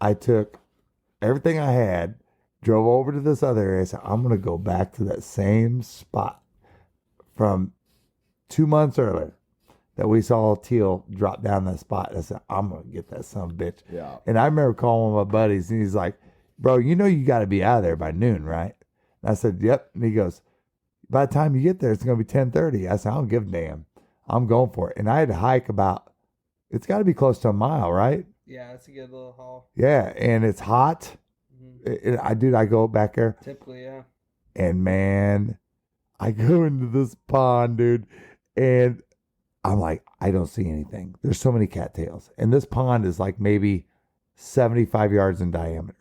I took everything I had, drove over to this other area, said, I'm going to go back to that same spot from 2 months earlier that we saw teal drop down that spot. I said, I'm going to get that son of a bitch. Yeah. And I remember calling one of my buddies, and he's like, bro, you got to be out of there by noon, right? And I said, yep. And he goes, by the time you get there, it's going to be 10:30. I said, I don't give a damn. I'm going for it. And I had to hike it's got to be close to a mile, right? Yeah, it's a good little haul. Yeah, and it's hot. I go back there. Typically, yeah. And man, I go into this pond, dude, and I'm like, I don't see anything. There's so many cattails. And this pond is like maybe 75 yards in diameter.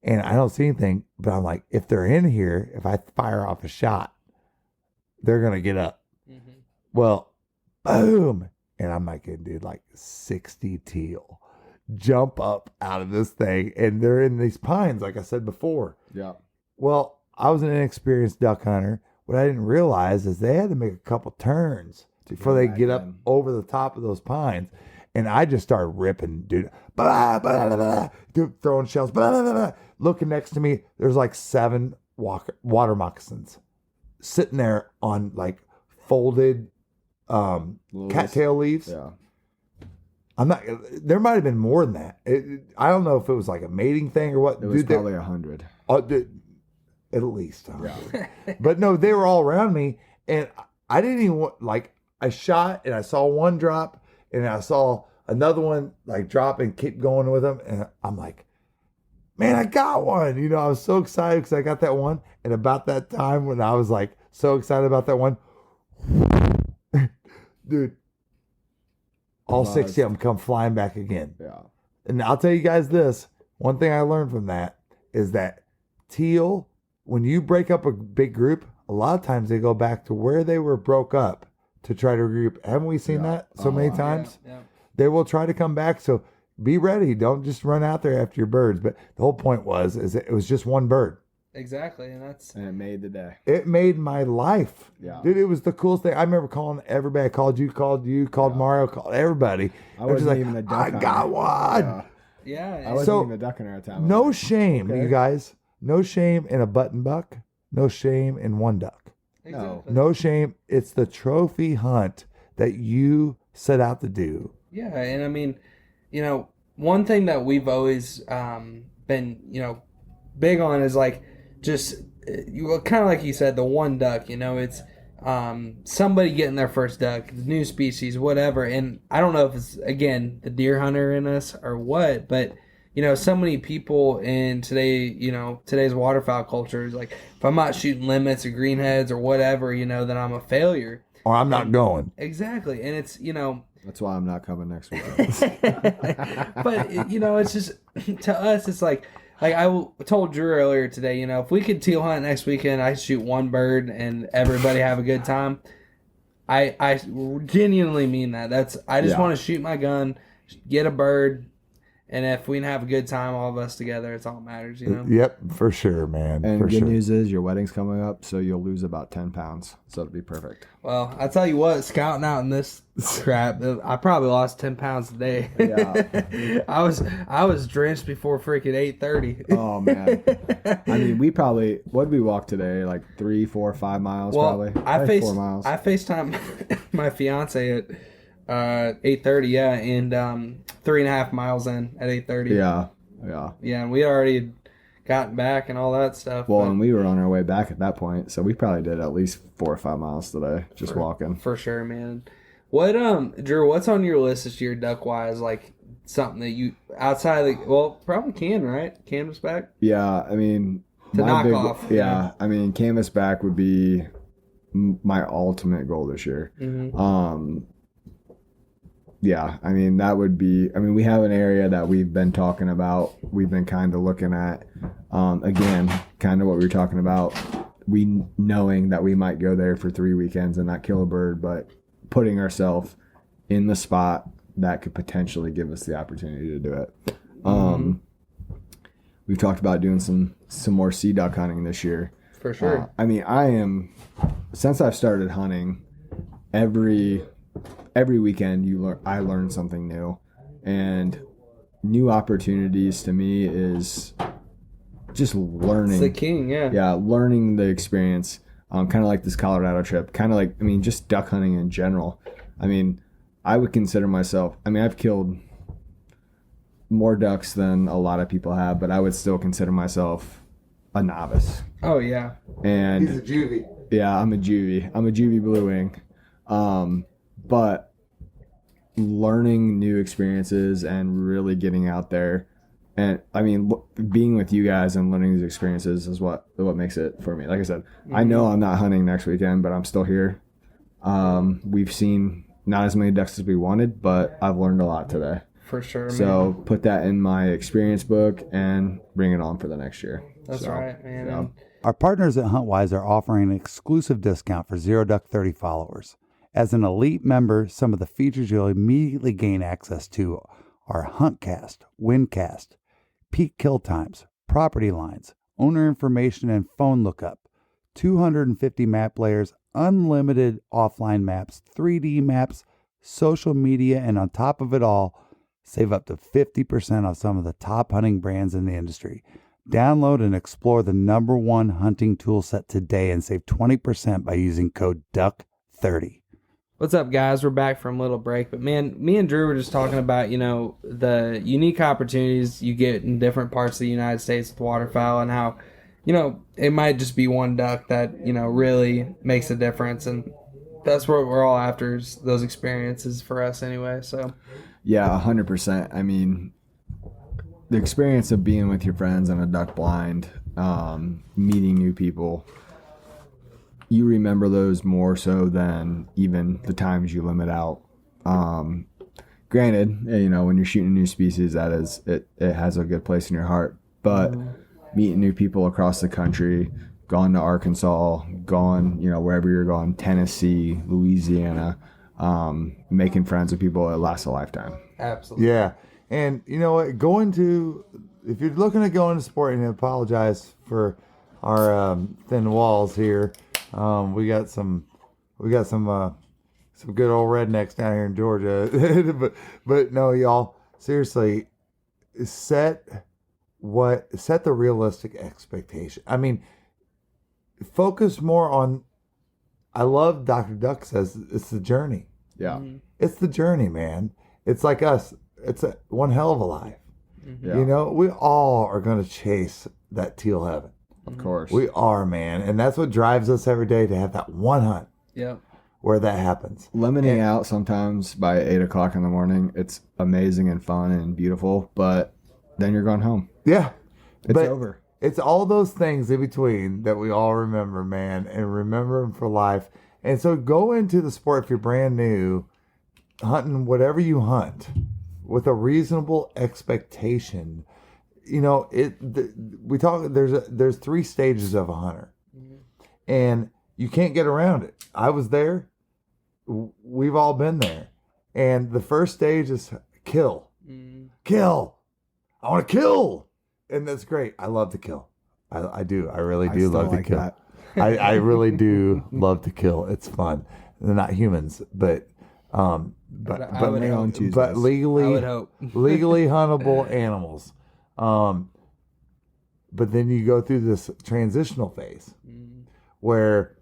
And I don't see anything, but I'm like, if they're in here, if I fire off a shot, they're going to get up. Well, boom. And I'm like, dude, like 60 teal jump up out of this thing, and they're in these pines, like I said before. Yeah. Well, I was an inexperienced duck hunter. What I didn't realize is they had to make a couple turns before they get up over the top of those pines. And I just started ripping, dude. Blah, blah, blah, blah, dude, throwing shells. Blah, blah, blah, blah. Looking next to me, there's like 7 water moccasins sitting there on like folded cattail leaves. Yeah. I'm not. There might have been more than that. I don't know if it was like a mating thing or what. It was probably 100. At least. Yeah. But no, they were all around me, and I didn't even like. I shot and I saw one drop, and I saw another one like drop and keep going with them, and I'm like, man, I got one. You know, I was so excited because I got that one, and about that time when I was like so excited about that one, dude. All 60 of them come flying back again. Yeah. And I'll tell you guys this. One thing I learned from that is that teal, when you break up a big group, a lot of times they go back to where they were broke up to try to regroup. Haven't we seen that so many times? Yeah. They will try to come back. So be ready. Don't just run out there after your birds. But the whole point is it was just one bird. Exactly. And it made the day. It made my life. Yeah. Dude, it was the coolest thing. I remember calling everybody. I called you, called Mario, called everybody. I wasn't like, even a duck I hunter. got one. Yeah. I wasn't even a duck hunter at the time. No shame, you guys. No shame in a button buck. No shame in one duck. Exactly. No shame. It's the trophy hunt that you set out to do. Yeah. And I mean, you know, one thing that we've always been, you know, big on is like, just you kind of like you said, the one duck, you know, it's somebody getting their first duck, the new species, whatever. And I don't know if it's, again, the deer hunter in us or what, but you know, so many people in today's waterfowl culture is like, if I'm not shooting limits or greenheads or whatever, you know, then I'm a failure. Or I'm not going. Exactly. And it's, you know, that's why I'm not coming next week. But you know, it's just, to us, it's like I told Drew earlier today, you know, if we could teal hunt next weekend, I shoot one bird and everybody have a good time. I genuinely mean that. I just want to shoot my gun, get a bird, and if we can have a good time, all of us together, it's all that matters, you know? Yep, for sure, man. And for good sure. news is your wedding's coming up, so you'll lose about 10 pounds. So it'll be perfect. Well, I tell you what, scouting out in this crap, I probably lost 10 pounds a day. Yeah. I was drenched before freaking 8:30. Oh, man. I mean, what did we walk today? Like 3, 4, 5 miles probably? I 4 miles. I FaceTime my fiance at 8:30, yeah, and 3.5 miles in at 8:30. Yeah, and we already gotten back and all that stuff. Well, and we were on our way back at that point, so we probably did at least 4 or 5 miles today, just walking. For sure, man. What Drew, what's on your list this year, duck wise? Like something that you outside of probably right? Canvasback. Yeah, I mean, to knock off. Yeah, I mean, canvasback would be my ultimate goal this year. Mm-hmm. Yeah, I mean, that would be, I mean, we have an area that we've been talking about. We've been kind of looking at, again, kind of what we were talking about, knowing that we might go there for 3 weekends and not kill a bird, but putting ourselves in the spot that could potentially give us the opportunity to do it. We've talked about doing some more sea duck hunting this year. For sure. I mean, since I've started hunting, every weekend I learn something new, and new opportunities to me is just learning. It's the king, yeah. Yeah, learning the experience. Kind of like this Colorado trip. Kind of like, I mean, just duck hunting in general. I mean, I would consider myself, I mean, I've killed more ducks than a lot of people have, but I would still consider myself a novice. Oh, yeah. And He's a juvie. Yeah, I'm a juvie blue wing. But learning new experiences and really getting out there, and I mean, being with you guys and learning these experiences is what makes it for me. Like I said, I know I'm not hunting next weekend, but I'm still here. We've seen not as many ducks as we wanted, but I've learned a lot today. For sure, man. So put that in my experience book and bring it on for the next year. That's right, man. Yeah. Our partners at Huntwise are offering an exclusive discount for Zero Duck 30 followers. As an elite member, some of the features you'll immediately gain access to are Huntcast, Windcast, peak kill times, property lines, owner information and phone lookup, 250 map layers, unlimited offline maps, 3D maps, social media, and on top of it all, save up to 50% on some of the top hunting brands in the industry. Download and explore the #1 hunting tool set today and save 20% by using code DUCK30. What's up, guys? We're back from a little break. But, man, me and Drew were just talking about, the unique opportunities you get in different parts of the United States with waterfowl and how, it might just be one duck that, really makes a difference. And that's what we're all after, is those experiences for us anyway. So, yeah, 100%. I mean, the experience of being with your friends on a duck blind, meeting new people, you remember those more so than even the times you limit out. Granted, when you're shooting a new species, it has a good place in your heart. But meeting new people across the country, gone to Arkansas, gone, wherever you're going, Tennessee, Louisiana, making friends with people, it lasts a lifetime. Absolutely. Yeah. And you know what? If you're looking at going to sport, and I apologize for our thin walls here. We got some good old rednecks down here in Georgia, but no, y'all, seriously, set the realistic expectation. I mean, focus more on. I love Dr. Duck says it's the journey. Yeah, it's the journey, man. It's like us. It's one hell of a life. Yeah. We all are going to chase that teal heaven. Of course. We are, man. And that's what drives us every day, to have that one hunt where that happens. Limiting out sometimes by 8 o'clock in the morning, it's amazing and fun and beautiful, but then you're going home. Yeah. It's over. It's all those things in between that we all remember, man, and remember them for life. And so go into the sport, if you're brand new, hunting whatever you hunt with a reasonable expectation. There's 3 stages of a hunter, and you can't get around it. I was there. We've all been there. And the first stage is kill. Kill. I want to kill. And that's great. I love to kill. I do. I really do love to kill. I really do love to kill. It's fun. They're not humans, but legally, I would hope. legally huntable animals. But then you go through this transitional phase where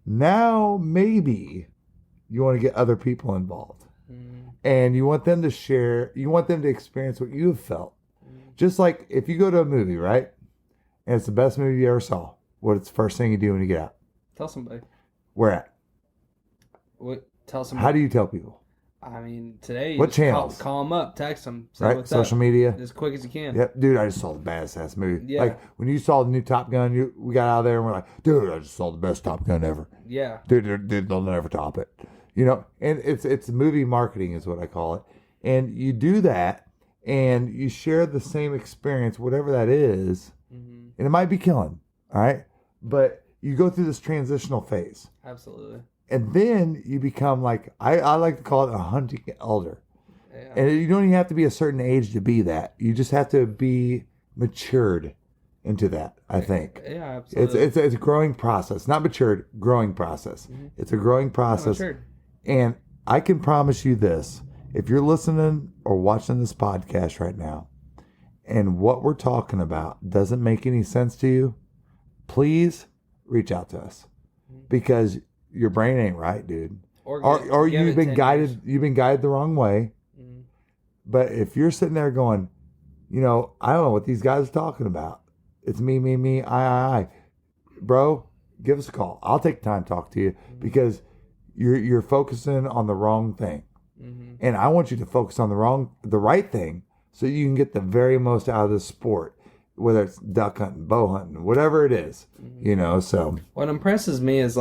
now maybe you want to get other people involved, and you want them to share, you want them to experience what you have felt. Just like if you go to a movie, right? And it's the best movie you ever saw. What's the first thing you do when you get out? Tell somebody. Where at? Tell somebody. How do you tell people? I mean, today, what channels? Call them up, text them, say right? what's Social up, media, as quick as you can. Yep, dude, I just saw the baddest ass movie. Yeah. Like when you saw the new Top Gun, we got out of there and we're like, dude, I just saw the best Top Gun ever. Yeah, dude, they'll never top it. And it's movie marketing is what I call it. And you do that, and you share the same experience, whatever that is, and it might be killing, all right, but you go through this transitional phase. Absolutely. And then you become like, I like to call it a hunting elder. Yeah. And you don't even have to be a certain age to be that. You just have to be matured into that, I think. Yeah, absolutely. It's a growing process. Not matured, growing process. It's a growing process. And I can promise you this. If you're listening or watching this podcast right now, and what we're talking about doesn't make any sense to you, please reach out to us. Because your brain ain't right, dude. Or you've been guided. You've been guided the wrong way. But if you're sitting there going, I don't know what these guys are talking about. It's me, I. Bro, give us a call. I'll take time to talk to you because you're focusing on the wrong thing, and I want you to focus on the right thing so you can get the very most out of this sport. Whether it's duck hunting, bow hunting, whatever it is, So what impresses me is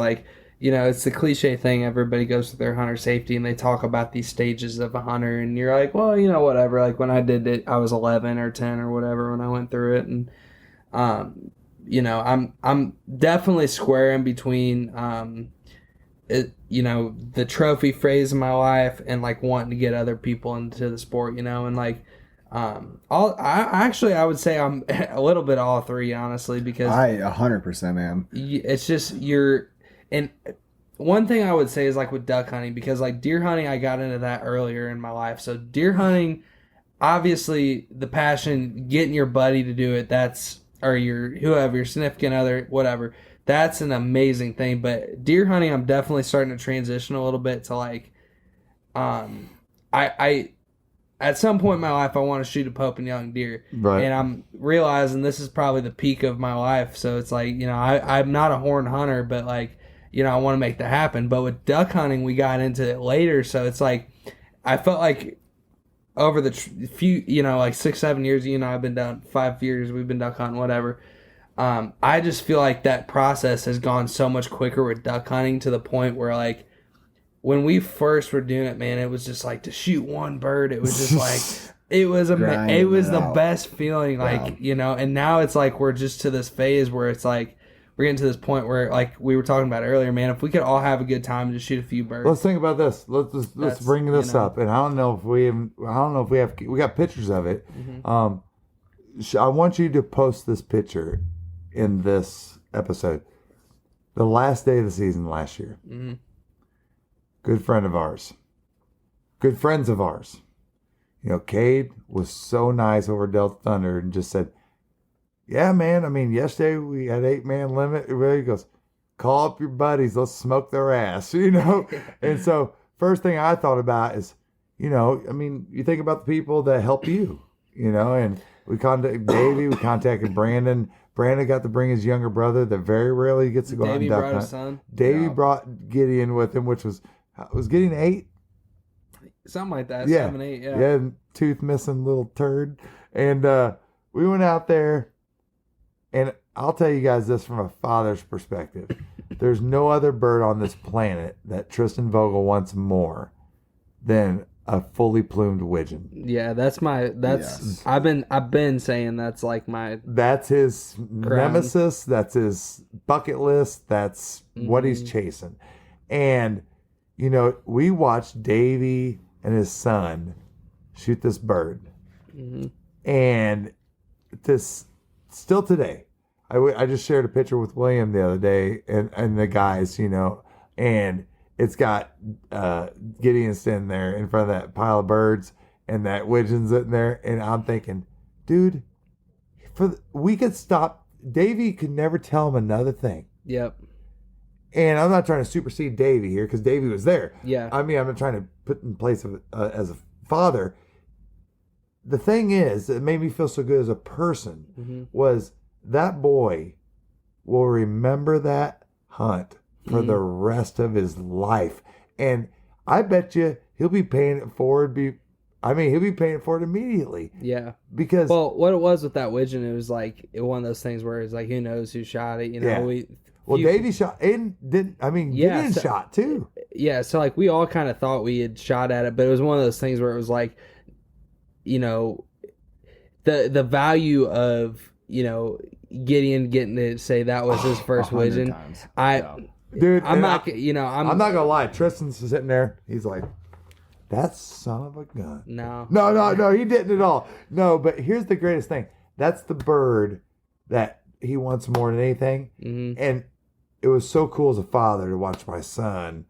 it's the cliche thing. Everybody goes to their hunter safety and they talk about these stages of a hunter, and you're like, well, whatever. Like when I did it, I was 11 or 10 or whatever when I went through it, and I'm definitely square in between the trophy phase of my life and like wanting to get other people into the sport, and like. I would say I'm a little bit all three, honestly, because 100%, man. It's just and one thing I would say is like with duck hunting, because like deer hunting, I got into that earlier in my life. So deer hunting, obviously the passion, getting your buddy to do it, or your whoever, your significant other, whatever, that's an amazing thing. But deer hunting, I'm definitely starting to transition a little bit to like, I at some point in my life I want to shoot a Pope and young deer, Right. and I'm realizing this is probably the peak of my life. So it's like, you know, I'm not a horn hunter, but like, you know, I want to make that happen. But with duck hunting, we got into it later, so it's like I felt like over the few, you know, like 6-7 years, you know, I've been down 5 years, we've been duck hunting, whatever. I just feel like that process has gone so much quicker with duck hunting to the point where like when we first were doing it, man, it was just like to shoot one bird. It was just like it was it was the best feeling, like you know. And now it's like we're just to this phase where it's like we're getting to this point where, like we were talking about earlier, man, if we could all have a good time and just shoot a few birds. Let's think about this. Let's bring this up. And I don't know if we got pictures of it. Mm-hmm. I want you to post this picture in this episode. The last day of the season last year. Mm-hmm. Good friend of ours. Good friends of ours. You know, Cade was so nice over Delta Thunder and just said, yeah, man, I mean, yesterday we had 8-man limit. He goes, call up your buddies. Let's smoke their ass, you know? And so first thing I thought about is, you know, I mean, you think about the people that help you, you know, and we contacted Davey, we contacted Brandon. Brandon got to bring his younger brother that very rarely gets to go out and duck hunt. His son. Davey brought Gideon with him, which was Gideon 8? Something like that, yeah. 7, 8, yeah. Yeah, tooth missing little turd. And we went out there. And I'll tell you guys this from a father's perspective. There's no other bird on this planet that Tristan Vogel wants more than a fully plumed widgeon. Yeah, I've been saying that's like that's his nemesis, that's his bucket list, that's what he's chasing. And you know, we watched Davey and his son shoot this bird. Mm-hmm. And this still today, I just shared a picture with William the other day and the guys, you know, and it's got Gideon standing there in front of that pile of birds and that widgeon's sitting there. And I'm thinking, dude, we could stop. Davey could never tell him another thing. Yep. And I'm not trying to supersede Davey here because Davey was there. Yeah. I mean, I'm not trying to put in place of as a father. The thing is, that made me feel so good as a person was that boy will remember that hunt for the rest of his life. And I bet you he'll be paying it forward. He'll be paying it forward immediately. Yeah. Because... Well, what it was with that widgeon, it was like one of those things where it's like, who knows who shot it, you know? Yeah. Davey shot and Gideon shot too. Yeah, so like we all kind of thought we had shot at it, but it was one of those things where it was like, you know, the value of, you know, Gideon getting to say that was his first widgeon. Dude, I'm not gonna lie. Tristan's sitting there. He's like, that son of a gun. No, he didn't at all. No, but here's the greatest thing. That's the bird that he wants more than anything. Mm-hmm. And it was so cool as a father to watch my son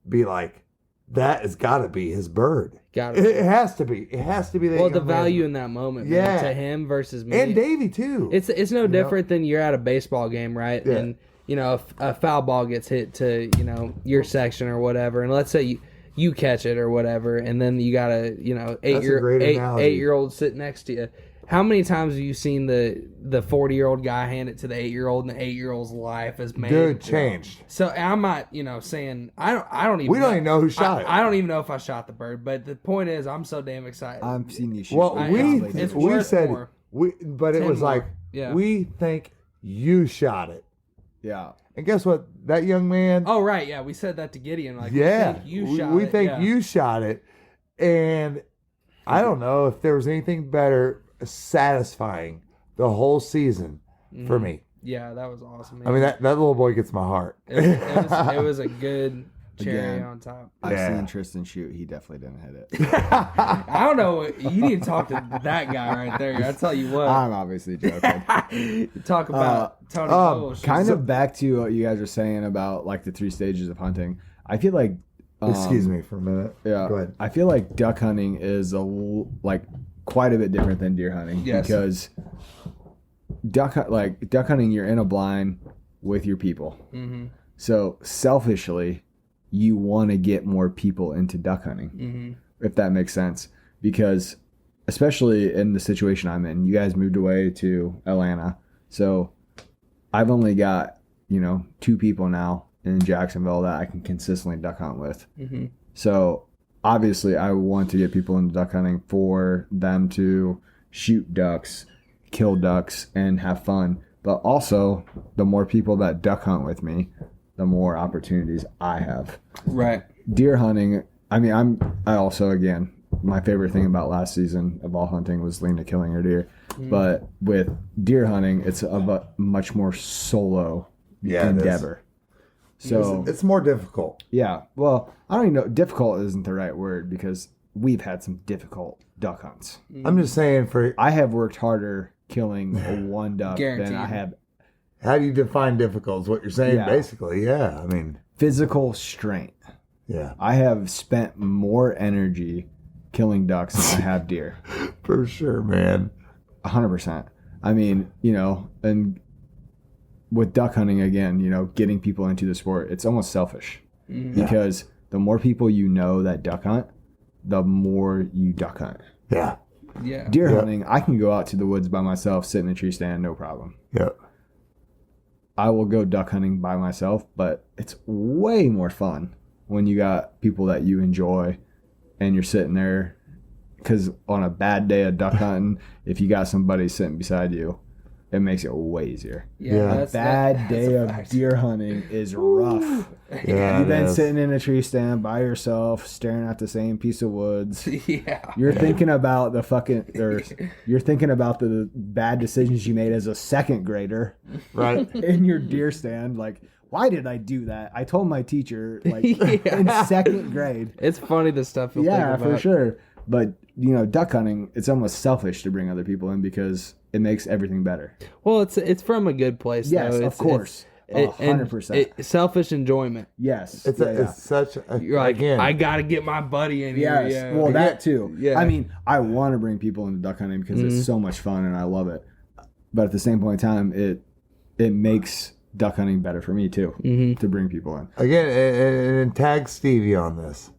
be like, that has got to be his bird. It has to be. It has to be. Well, the value in that moment, man, to him versus me. And Davey, too. It's no different than you're at a baseball game, right? Yeah. And, you know, if a foul ball gets hit to, you know, your section or whatever, and let's say you catch it or whatever, and then you got a, you know, 8-year-old sitting next to you. How many times have you seen the 40-year-old guy hand it to the 8-year-old, and the 8-year-old's life is made? Changed. So I'm not, you know, saying I don't even. We don't even know who shot it. I don't even know if I shot the bird, but the point is, I'm so damn excited. I've seen you shoot. Well, we said more. But it was like we think you shot it. Yeah. And guess what? That young man. Oh right, yeah, we said that to Gideon. Like, we think you shot it, and I don't know if there was anything better. Satisfying the whole season for me. Yeah, that was awesome, man. I mean, that little boy gets my heart. It was a good cherry on top. I've seen Tristan shoot. He definitely didn't hit it. I don't know. You need to talk to that guy right there. I'll tell you what. I'm obviously joking. Talk about Tony Colo. Kind of back to what you guys were saying about like the 3 stages of hunting. I feel like... excuse me for a minute. Yeah. Go ahead. I feel like duck hunting is quite a bit different than deer hunting because duck hunting, you're in a blind, with your people. So selfishly, you want to get more people into duck hunting, if that makes sense. Because especially in the situation I'm in, you guys moved away to Atlanta. So I've only got, 2 people now in Jacksonville that I can consistently duck hunt with. So obviously I want to get people into duck hunting for them to shoot ducks, kill ducks, and have fun. But also, the more people that duck hunt with me, the more opportunities I have. Right. Deer hunting, I also, again, my favorite thing about last season of all hunting was lean to killing your deer. But with deer hunting, it's a much more solo endeavor. So it's more difficult. Yeah. Well, I don't even know. Difficult isn't the right word because we've had some difficult duck hunts. I'm just saying I have worked harder killing a one duck than I have. How do you define difficult is what you're saying, basically. Yeah. I mean, physical strength. Yeah. I have spent more energy killing ducks than I have deer. For sure, man. 100%. I mean, and with duck hunting, again, getting people into the sport, it's almost selfish because the more people that duck hunt, the more you duck hunt. Yeah. Yeah. Deer hunting, I can go out to the woods by myself, sit in a tree stand, no problem. Yeah. I will go duck hunting by myself, but it's way more fun when you got people that you enjoy and you're sitting there. Because on a bad day of duck hunting, if you got somebody sitting beside you, it makes it way easier. Yeah. A bad day of deer hunting is rough. Yeah, You've been sitting in a tree stand by yourself, staring at the same piece of woods. Yeah. You're thinking about you're thinking about the bad decisions you made as a second grader. Right. In your deer stand, like, why did I do that? I told my teacher, in second grade. It's funny the stuff you'll think about. For sure. But, duck hunting, it's almost selfish to bring other people in because it makes everything better. Well, it's from a good place, yes, though. Of course. 100%. Selfish enjoyment. Yes. It's such a... You're like, again, I got to get my buddy in yes. here. Yeah. Well, that too. Yeah. I mean, I want to bring people into duck hunting because it's so much fun and I love it. But at the same point in time, it makes duck hunting better for me too, to bring people in. Again, and tag Stevie on this.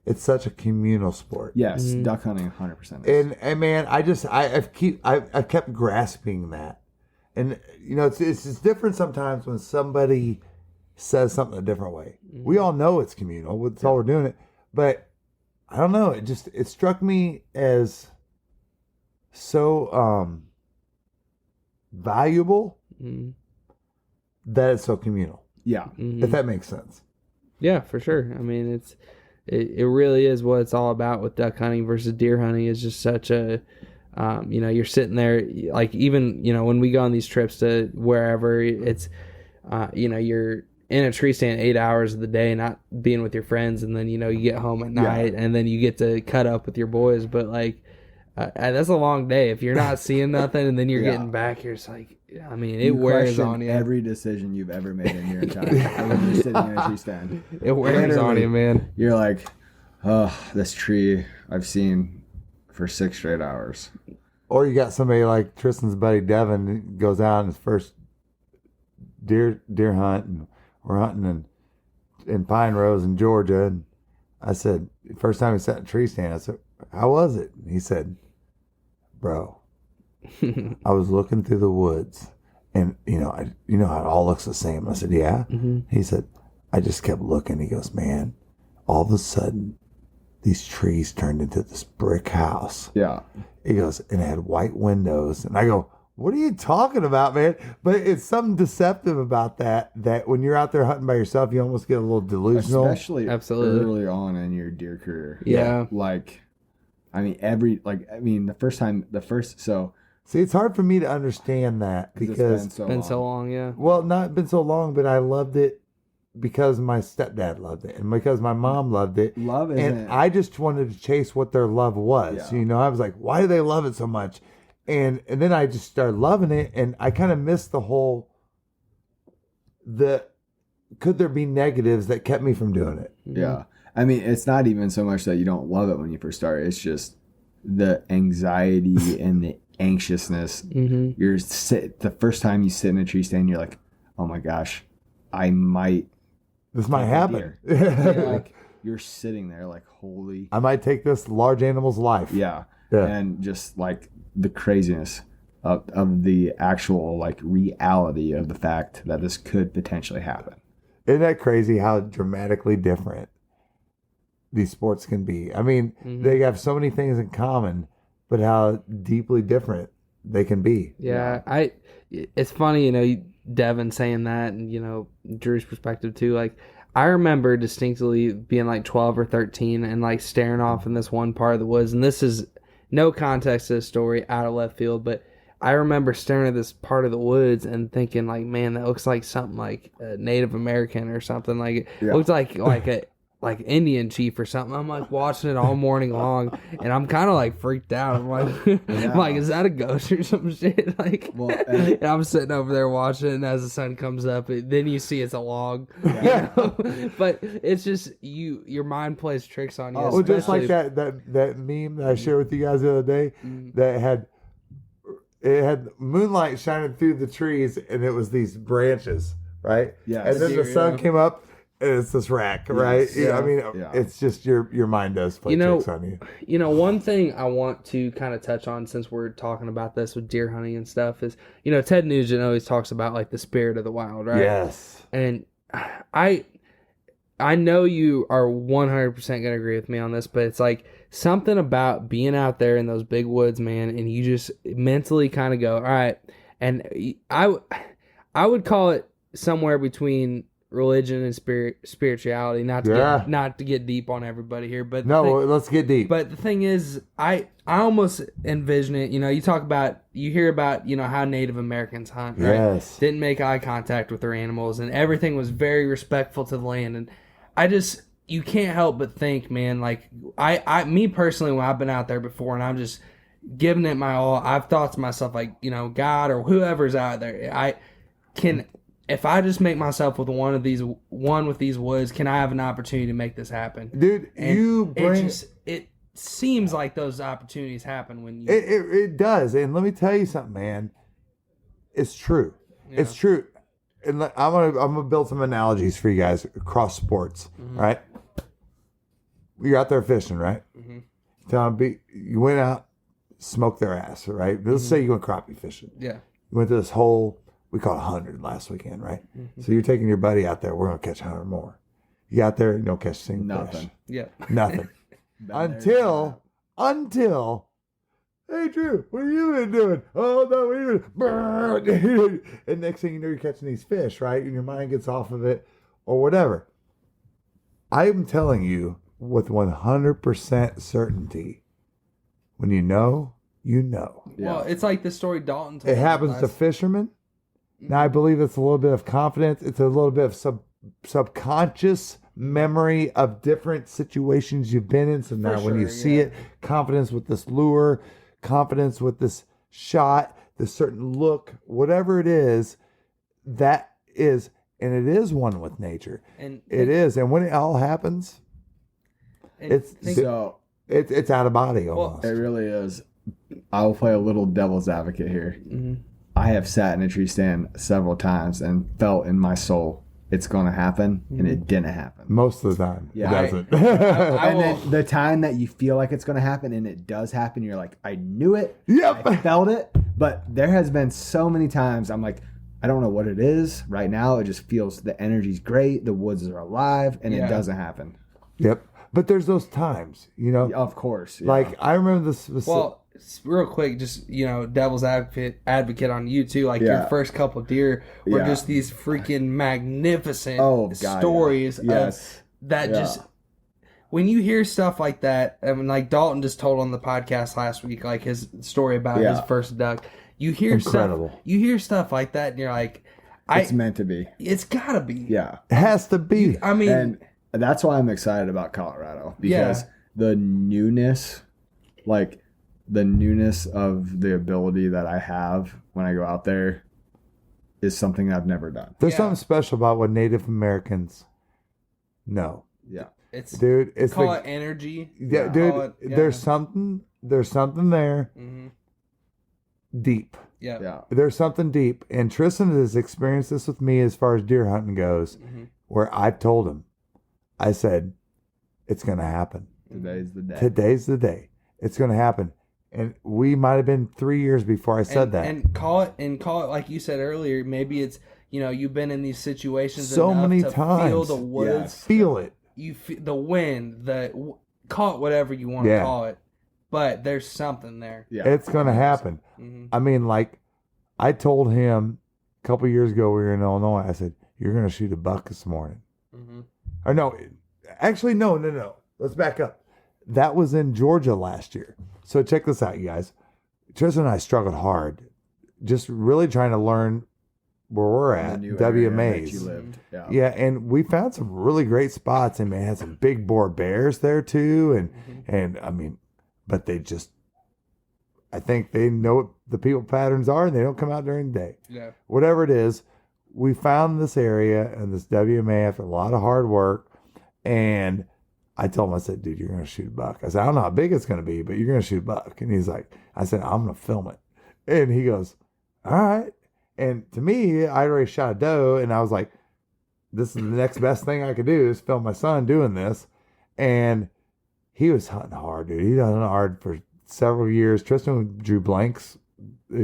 It's such a communal sport. Yes, duck hunting 100% is. And man, I've kept grasping that. And it's different sometimes when somebody says something a different way. We all know it's communal. That's all we're doing it. But I don't know, it struck me as so valuable that it's so communal. Yeah. If that makes sense. Yeah, for sure. I mean, it really is what it's all about with duck hunting versus deer hunting. Is just such a, you're sitting there, like even, when we go on these trips to wherever, it's, you're in a tree stand 8 hours of the day, not being with your friends. And then, you get home at night and then you get to cut up with your boys. But like, that's a long day. If you're not seeing nothing and then you're getting back, you're just like, it wears on you. Every decision you've ever made in your entire life. When you're sitting in a tree stand. It wears on you, man. You're like, oh, this tree I've seen for 6 straight hours. Or you got somebody like Tristan's buddy Devin who goes out on his first deer hunt, and we're hunting in Pine Rose in Georgia. And I said, first time he sat in a tree stand, I said, how was it? And he said, bro, I was looking through the woods and how it all looks the same. I said, yeah. He said, I just kept looking. He goes, man, all of a sudden these trees turned into this brick house. Yeah. He goes, and it had white windows. And I go, what are you talking about, man? But it's something deceptive about that Mm-hmm. when you're out there hunting by yourself, you almost get a little delusional. Especially early on in your deer career. Yeah. See, it's hard for me to understand that because It's been so long, yeah. well, not been so long, but I loved it because my stepdad loved it and because my mom loved it. Love isn't. And I just wanted to chase what their love was. Yeah. I was like, why do they love it so much? And then I just started loving it, and I kind of missed the whole could there be negatives that kept me from doing it? Yeah. I mean, it's not even so much that you don't love it when you first start. It's just the anxiety and the anxiousness. Mm-hmm. The first time you sit in a tree stand, you're like, oh my gosh, I might. This might happen. Like you're sitting there like, holy. I might take this large animal's life. Yeah. Yeah. And just like the craziness of the actual like reality of the fact that this could potentially happen. Isn't that crazy how dramatically different these sports can be? I mean, they have so many things in common, but how deeply different they can be. Yeah, it's funny, Devin saying that, and Drew's perspective too. Like, I remember distinctly being like 12 or 13 and like staring off in this one part of the woods, and this is no context to the story, out of left field, but I remember staring at this part of the woods and thinking like, man, that looks like something like a Native American or something. Like it looks like a like Indian chief or something. I'm like watching it all morning long, and I'm kind of like freaked out. I'm like, I'm like, is that a ghost or some shit? Like, and I'm sitting over there watching it, and as the sun comes up, then you see it's a log. But it's just your mind plays tricks on you. Well, just like that meme that I shared with you guys the other day that had moonlight shining through the trees, and it was these branches, right? Yeah. And then the sun came up. It's this rack, right? Yeah. I mean, it's just your mind does play tricks on you. One thing I want to kind of touch on, since we're talking about this with deer hunting and stuff, is Ted Nugent always talks about like the spirit of the wild, right? Yes. And I know you are 100% gonna agree with me on this, but it's like something about being out there in those big woods, man, and you just mentally kind of go, all right. And I would call it somewhere between religion and spirituality, not to get deep on everybody here, but let's get deep. But the thing is, I almost envision it. You hear about how Native Americans hunt, right? Yes. Didn't make eye contact with their animals, and everything was very respectful to the land. And you can't help but think, man, like me personally, when I've been out there before and I'm just giving it my all, I've thought to myself like, God or whoever's out there, if I just make myself with one with these woods, can I have an opportunity to make this happen? Dude, and it seems like those opportunities happen when you... It does. And let me tell you something, man. It's true. Yeah. It's true. And I'm gonna build some analogies for you guys across sports, right? You're out there fishing, right? You went out, smoked their ass, right? Let's say you went crappie fishing. Yeah. You went to this hole, we caught 100 last weekend, right? So you're taking your buddy out there, we're going to catch 100 more. You got there, you don't catch a single fish. Yeah. Nothing. until, hey Drew, what have you been doing? Oh no, what are you doing? And next thing you know, you're catching these fish, right? And your mind gets off of it or whatever. I'm telling you with 100% certainty, when you know, you know. Well, it's like the story Dalton told. It happens to fishermen. Now, I believe it's a little bit of confidence. It's a little bit of subconscious memory of different situations you've been in. So now when you see it, confidence with this lure, confidence with this shot, this certain look, whatever it is, that is, and it is one with nature. And it is. And when it all happens, it's out of body almost. It really is. I will play a little devil's advocate here. I have sat in a tree stand several times and felt in my soul it's going to happen, and it didn't happen. Most of the time, it doesn't. And then the time that you feel like it's going to happen and it does happen, you're like, I knew it. Yep. I felt it. But there has been so many times I'm like, I don't know what it is. Right now, it just feels the energy's great, the woods are alive, and it doesn't happen. Yep. But there's those times, Of course. Yeah. Like, I remember this. Well, real quick, just, devil's advocate on you, too. Like, your first couple deer were just these freaking magnificent stories of that just... When you hear stuff like that, I mean, like Dalton just told on the podcast last week, like his story about his first duck, you hear stuff like that, and you're like... It's meant to be. It's gotta be. Yeah. It has to be. I mean... And that's why I'm excited about Colorado, because the newness, like the newness of the ability that I have when I go out there is something I've never done. There's something special about what Native Americans know. Yeah. It's it energy. Yeah, dude, there's something there deep. Yeah. There's something deep. And Tristan has experienced this with me as far as deer hunting goes, where I've told him, I said, it's going to happen. Today's the day. Today's the day. It's going to happen. And we might have been 3 years before I said that. And call it like you said earlier. Maybe it's, you've been in these situations so enough many to times. feel the woods, Yes. Feel it. You feel the wind, call it whatever you want to call it. But there's something there. Yeah. It's going to happen. Mm-hmm. I mean, like, I told him a couple years ago we were in Illinois, I said, you're going to shoot a buck this morning. Mm-hmm. Or no, actually, no. Let's back up. That was in Georgia last year. So check this out, you guys. Tristan and I struggled hard, just really trying to learn where we're at, WMAs. Yeah, and we found some really great spots, and man, had some big boar bears there too, and I mean, but I think they know what the people patterns are, and they don't come out during the day. Yeah, whatever it is, we found this area and this WMA after a lot of hard work, and I told him, I said, dude, you're going to shoot a buck. I said, I don't know how big it's going to be, but you're going to shoot a buck. And he's like, I said, I'm going to film it. And he goes, all right. And to me, I already shot a doe, and I was like, this is the next best thing I could do is film my son doing this. And he was hunting hard, dude. He done hard for several years. Tristan drew blanks,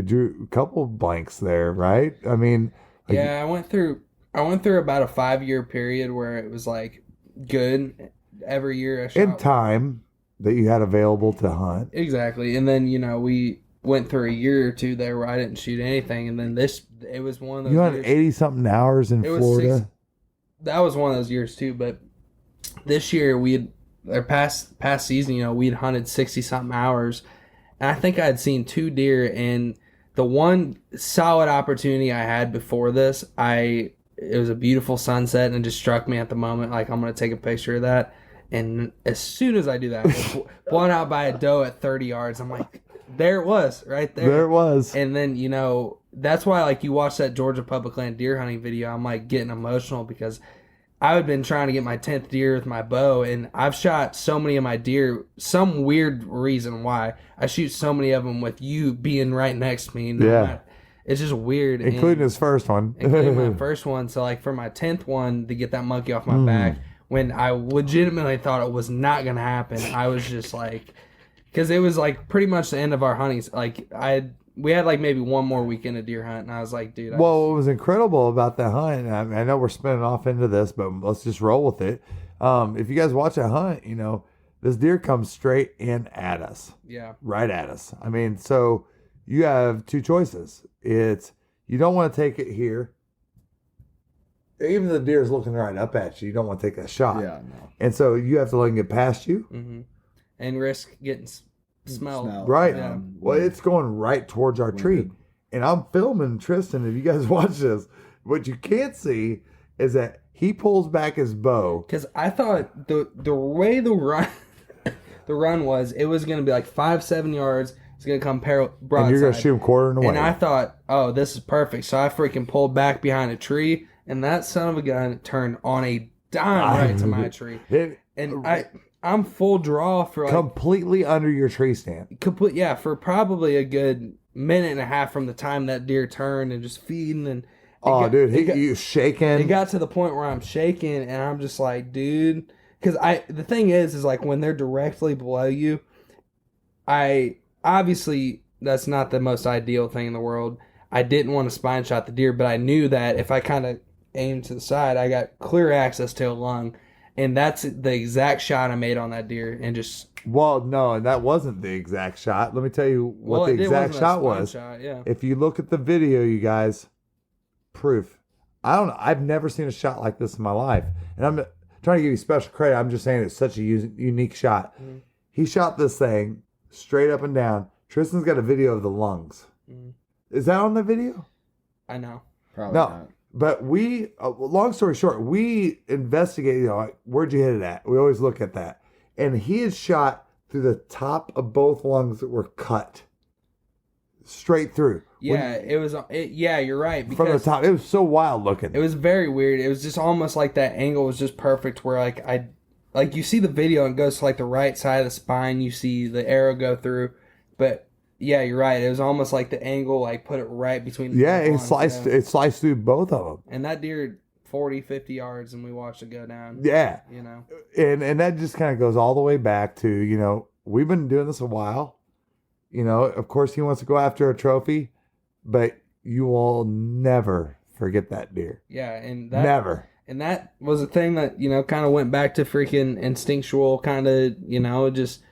drew a couple of blanks there, right? I mean, like, yeah, I went through about a 5-year period where it was like good. Every year I shot. In time that you had available to hunt. Exactly. And then, we went through a year or two there where I didn't shoot anything. And then it was one of those You had years. 80-something hours in Florida. That was one of those years too. But this year past season, we'd hunted 60-something hours. And I think I had seen 2 deer. And the one solid opportunity I had before this, it was a beautiful sunset, and it just struck me at the moment, like, I'm going to take a picture of that. And as soon as I do that, I was blown out by a doe at 30 yards. I'm like, there it was, right there. There it was. And then, that's why, like, you watch that Georgia public land deer hunting video, I'm, like, getting emotional because I've been trying to get my 10th deer with my bow, and I've shot so many of my deer, some weird reason why. I shoot so many of them with you being right next to me. It's just weird. Including his first one. Including my first one. So, like, for my 10th one, to get that monkey off my back, when I legitimately thought it was not going to happen, I was just like, because it was, like, pretty much the end of our huntings. Like, we had, like, maybe one more weekend of deer hunt, and I was like, dude. What was incredible about that hunt, I know we're spinning off into this, but let's just roll with it. If you guys watch that hunt, this deer comes straight in at us. Yeah. Right at us. I mean, so you have 2 choices. It's, you don't want to take it here. Even if the deer is looking right up at you, you don't want to take that shot. Yeah, no. And so you have to let him get past you. Mm-hmm. And risk getting smelled. Right. Yeah. Well, it's going right towards our tree. And I'm filming Tristan. If you guys watch this, what you can't see is that he pulls back his bow. Because I thought the way the run was, it was going to be like 5-7 yards. It's going to come broadside. And you're going to shoot him quartering away. And I thought, oh, this is perfect. So I freaking pulled back behind a tree, and that son of a gun turned on a dime right to my tree. I'm full draw for like... Completely under your tree stand. For probably a good minute and a half from the time that deer turned and just feeding. And he was shaking. It got to the point where I'm shaking, and I'm just like, dude... Because the thing is like when they're directly below you, obviously, that's not the most ideal thing in the world. I didn't want to spine shot the deer, but I knew that if I kind of aimed to the side, I got clear access to a lung. And that's the exact shot I made on that deer. And just... Well, no, that wasn't the exact shot. Let me tell you what the exact shot was. If you look at the video, you guys, proof. I don't know. I've never seen a shot like this in my life. And I'm trying to give you special credit. I'm just saying it's such a unique shot. Mm-hmm. He shot this thing straight up and down. Tristan's got a video of the lungs. Mm. Is that on the video? I know. Probably no. Not. But we, long story short, we investigated, like, where'd you hit it at? We always look at that. And he had shot through the top of both lungs that were cut. Straight through. Yeah, you're right. From the top. It was so wild looking. It was very weird. It was just almost like that angle was just perfect where, like you see the video and it goes to, like, the right side of the spine. You see the arrow go through. But Yeah, you're right. It was almost like the angle, like put it right between. Yeah, both it lines, sliced. you know? It sliced through both of them. And that deer 40, 50 yards, and we watched it go down. Yeah, You know. and that just kind of goes all the way back to, you know, we've been doing this a while. You know, of course he wants to go after a trophy, but you will never forget that deer. Yeah, and that Never. And that was a thing that, you know, kind of went back to freaking instinctual kind of, you know, just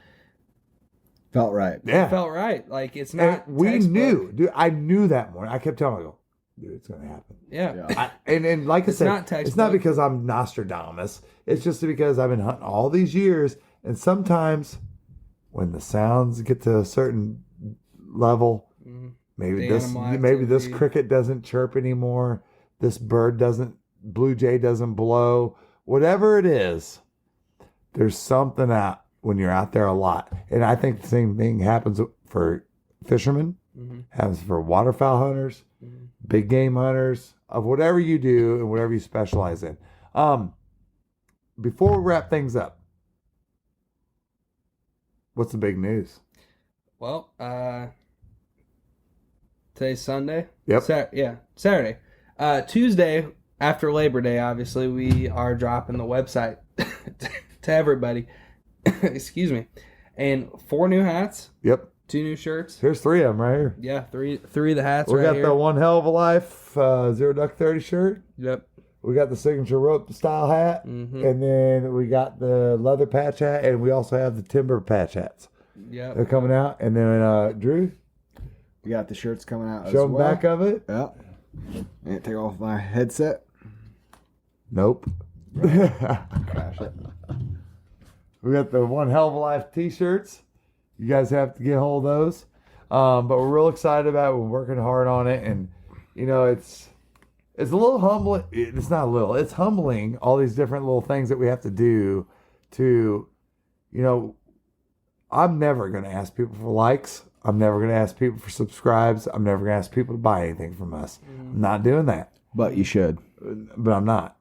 Felt right. Yeah. felt right. Like, it's not And we textbook. knew, dude. I knew that morning. I kept telling him, I go, dude, it's gonna happen. Yeah. And like It's I not said, it's textbook. not because I'm Nostradamus. It's just because I've been hunting all these years, and sometimes when the sounds get to a certain level, maybe The this animal maybe this activity. cricket doesn't chirp anymore. This bird doesn't, blue jay doesn't blow. Whatever it is, there's something out when you're out there a lot. And I think the same thing happens for fishermen, happens for waterfowl hunters, big game hunters, of whatever you do and whatever you specialize in. Before we wrap things up, what's the big news? Well, today's Sunday. Yep. Saturday. Tuesday, after Labor Day, obviously, we are dropping the website to everybody. Excuse me. And 4 new hats, Yep. 2 new shirts. Here's 3 of them right here. Yeah, three of the hats We right got here. the One Hell of a Life Zero Duck 30 shirt. Yep. We got the signature rope style hat. Mm-hmm. And then we got the leather patch hat. And we also have the timber patch hats. Yep. They're coming out. And then, Drew, We got the shirts coming out show as them well. back of it. Yep. And take off my headset. Nope. Crash it. We got the One Hell of a Life t-shirts. You guys have to get hold of those. But we're real excited about it. We're working hard on it. And, you know, it's a little humbling. It's not a little. It's humbling, all these different little things that we have to do to, you know, I'm never going to ask people for likes. I'm never going to ask people for subscribes. I'm never going to ask people to buy anything from us. I'm not doing that. But you should. But I'm not.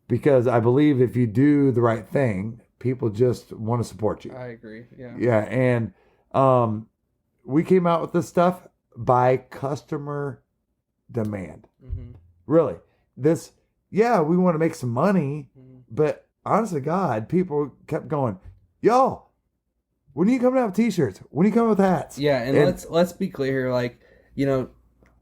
Because I believe if you do the right thing, people just want to support you. I agree. Yeah. Yeah, and we came out with this stuff by customer demand. Mm-hmm. Really. We want to make some money, but honest to God, people kept going, yo, when are you coming out with t-shirts? When are you coming with hats? Yeah, and let's be clear here, like, you know,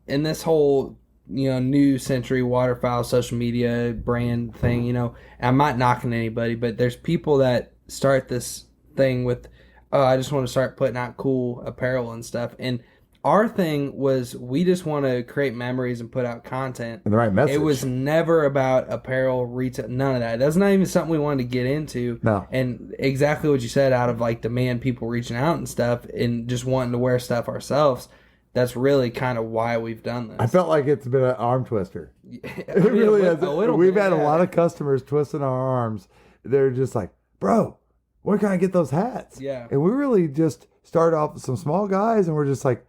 in this whole, you know, new century waterfowl social media brand thing, you know, I'm not knocking anybody, but there's people that start this thing with, oh, I just want to start putting out cool apparel and stuff. And our thing was, we just want to create memories and put out content. And the right message. It was never about apparel, retail, none of that. That's not even something we wanted to get into. No. And exactly what you said, out of like demand, people reaching out and stuff and just wanting to wear stuff ourselves. That's really kind of why we've done this. I felt like it's been an arm twister. It really is. We've had a yeah. lot of customers twisting our arms. They're just like, bro, where can I get those hats? Yeah. And we really just started off with some small guys, and we're just like,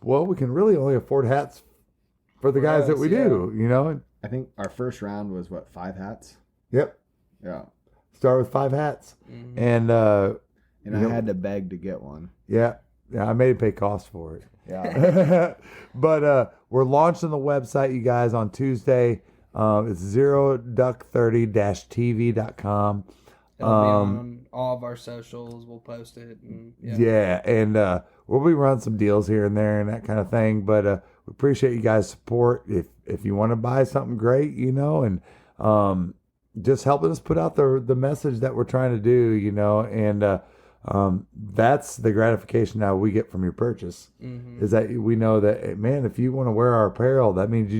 well, we can really only afford hats for the guys that we do, you know? And, I think our first round was, 5 hats? yep. Yeah. Start with 5 hats. Mm-hmm. And, And I had to beg to get one. yeah, I made it pay cost for it. Yeah. But we're launching the website, you guys, on Tuesday. It's 0duck30-tv.com. It'll be on all of our socials. We'll post it. And, Yeah, and we'll be running some deals here and there and that kind of thing. But we appreciate you guys' support. If you want to buy something, great, you know, and just helping us put out the message that we're trying to do, you know, and that's the gratification now we get from your purchase, is that we know that, man, if you want to wear our apparel, that means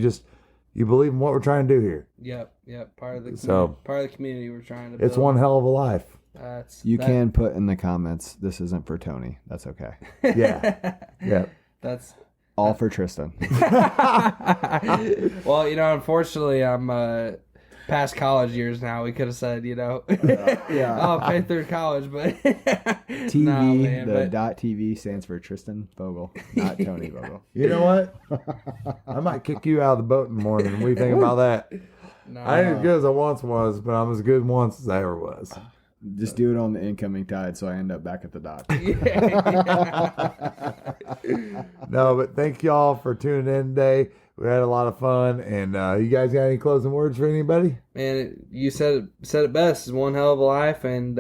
you believe in what we're trying to do here. Yep. Part of the community we're trying to build. It's one hell of a life. Can put in the comments, this isn't for Tony. That's okay. Yeah. Yeah. That's All for Tristan. well, you know, unfortunately, I'm past college years now. We could have said, you know, I'll pay through college, but TV, nah, man, but .TV stands for Tristan Vogel, not Tony Vogel. You know what? I might kick you out of the boat in the morning. What do you think about that? nah. I ain't as good as I once was, but I'm as good once as I ever was. Just do it on the incoming tide, so I end up back at the dock. No, but thank y'all for tuning in today. We had a lot of fun, and you guys got any closing words for anybody? Man, you said it best. It's one hell of a life, and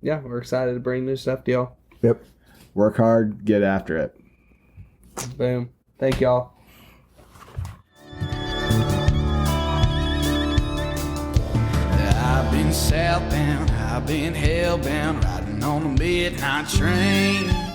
yeah, we're excited to bring new stuff to y'all. Yep. Work hard, get after it. Boom. Thank y'all. I've been southbound, I've been hellbound, riding on a midnight train.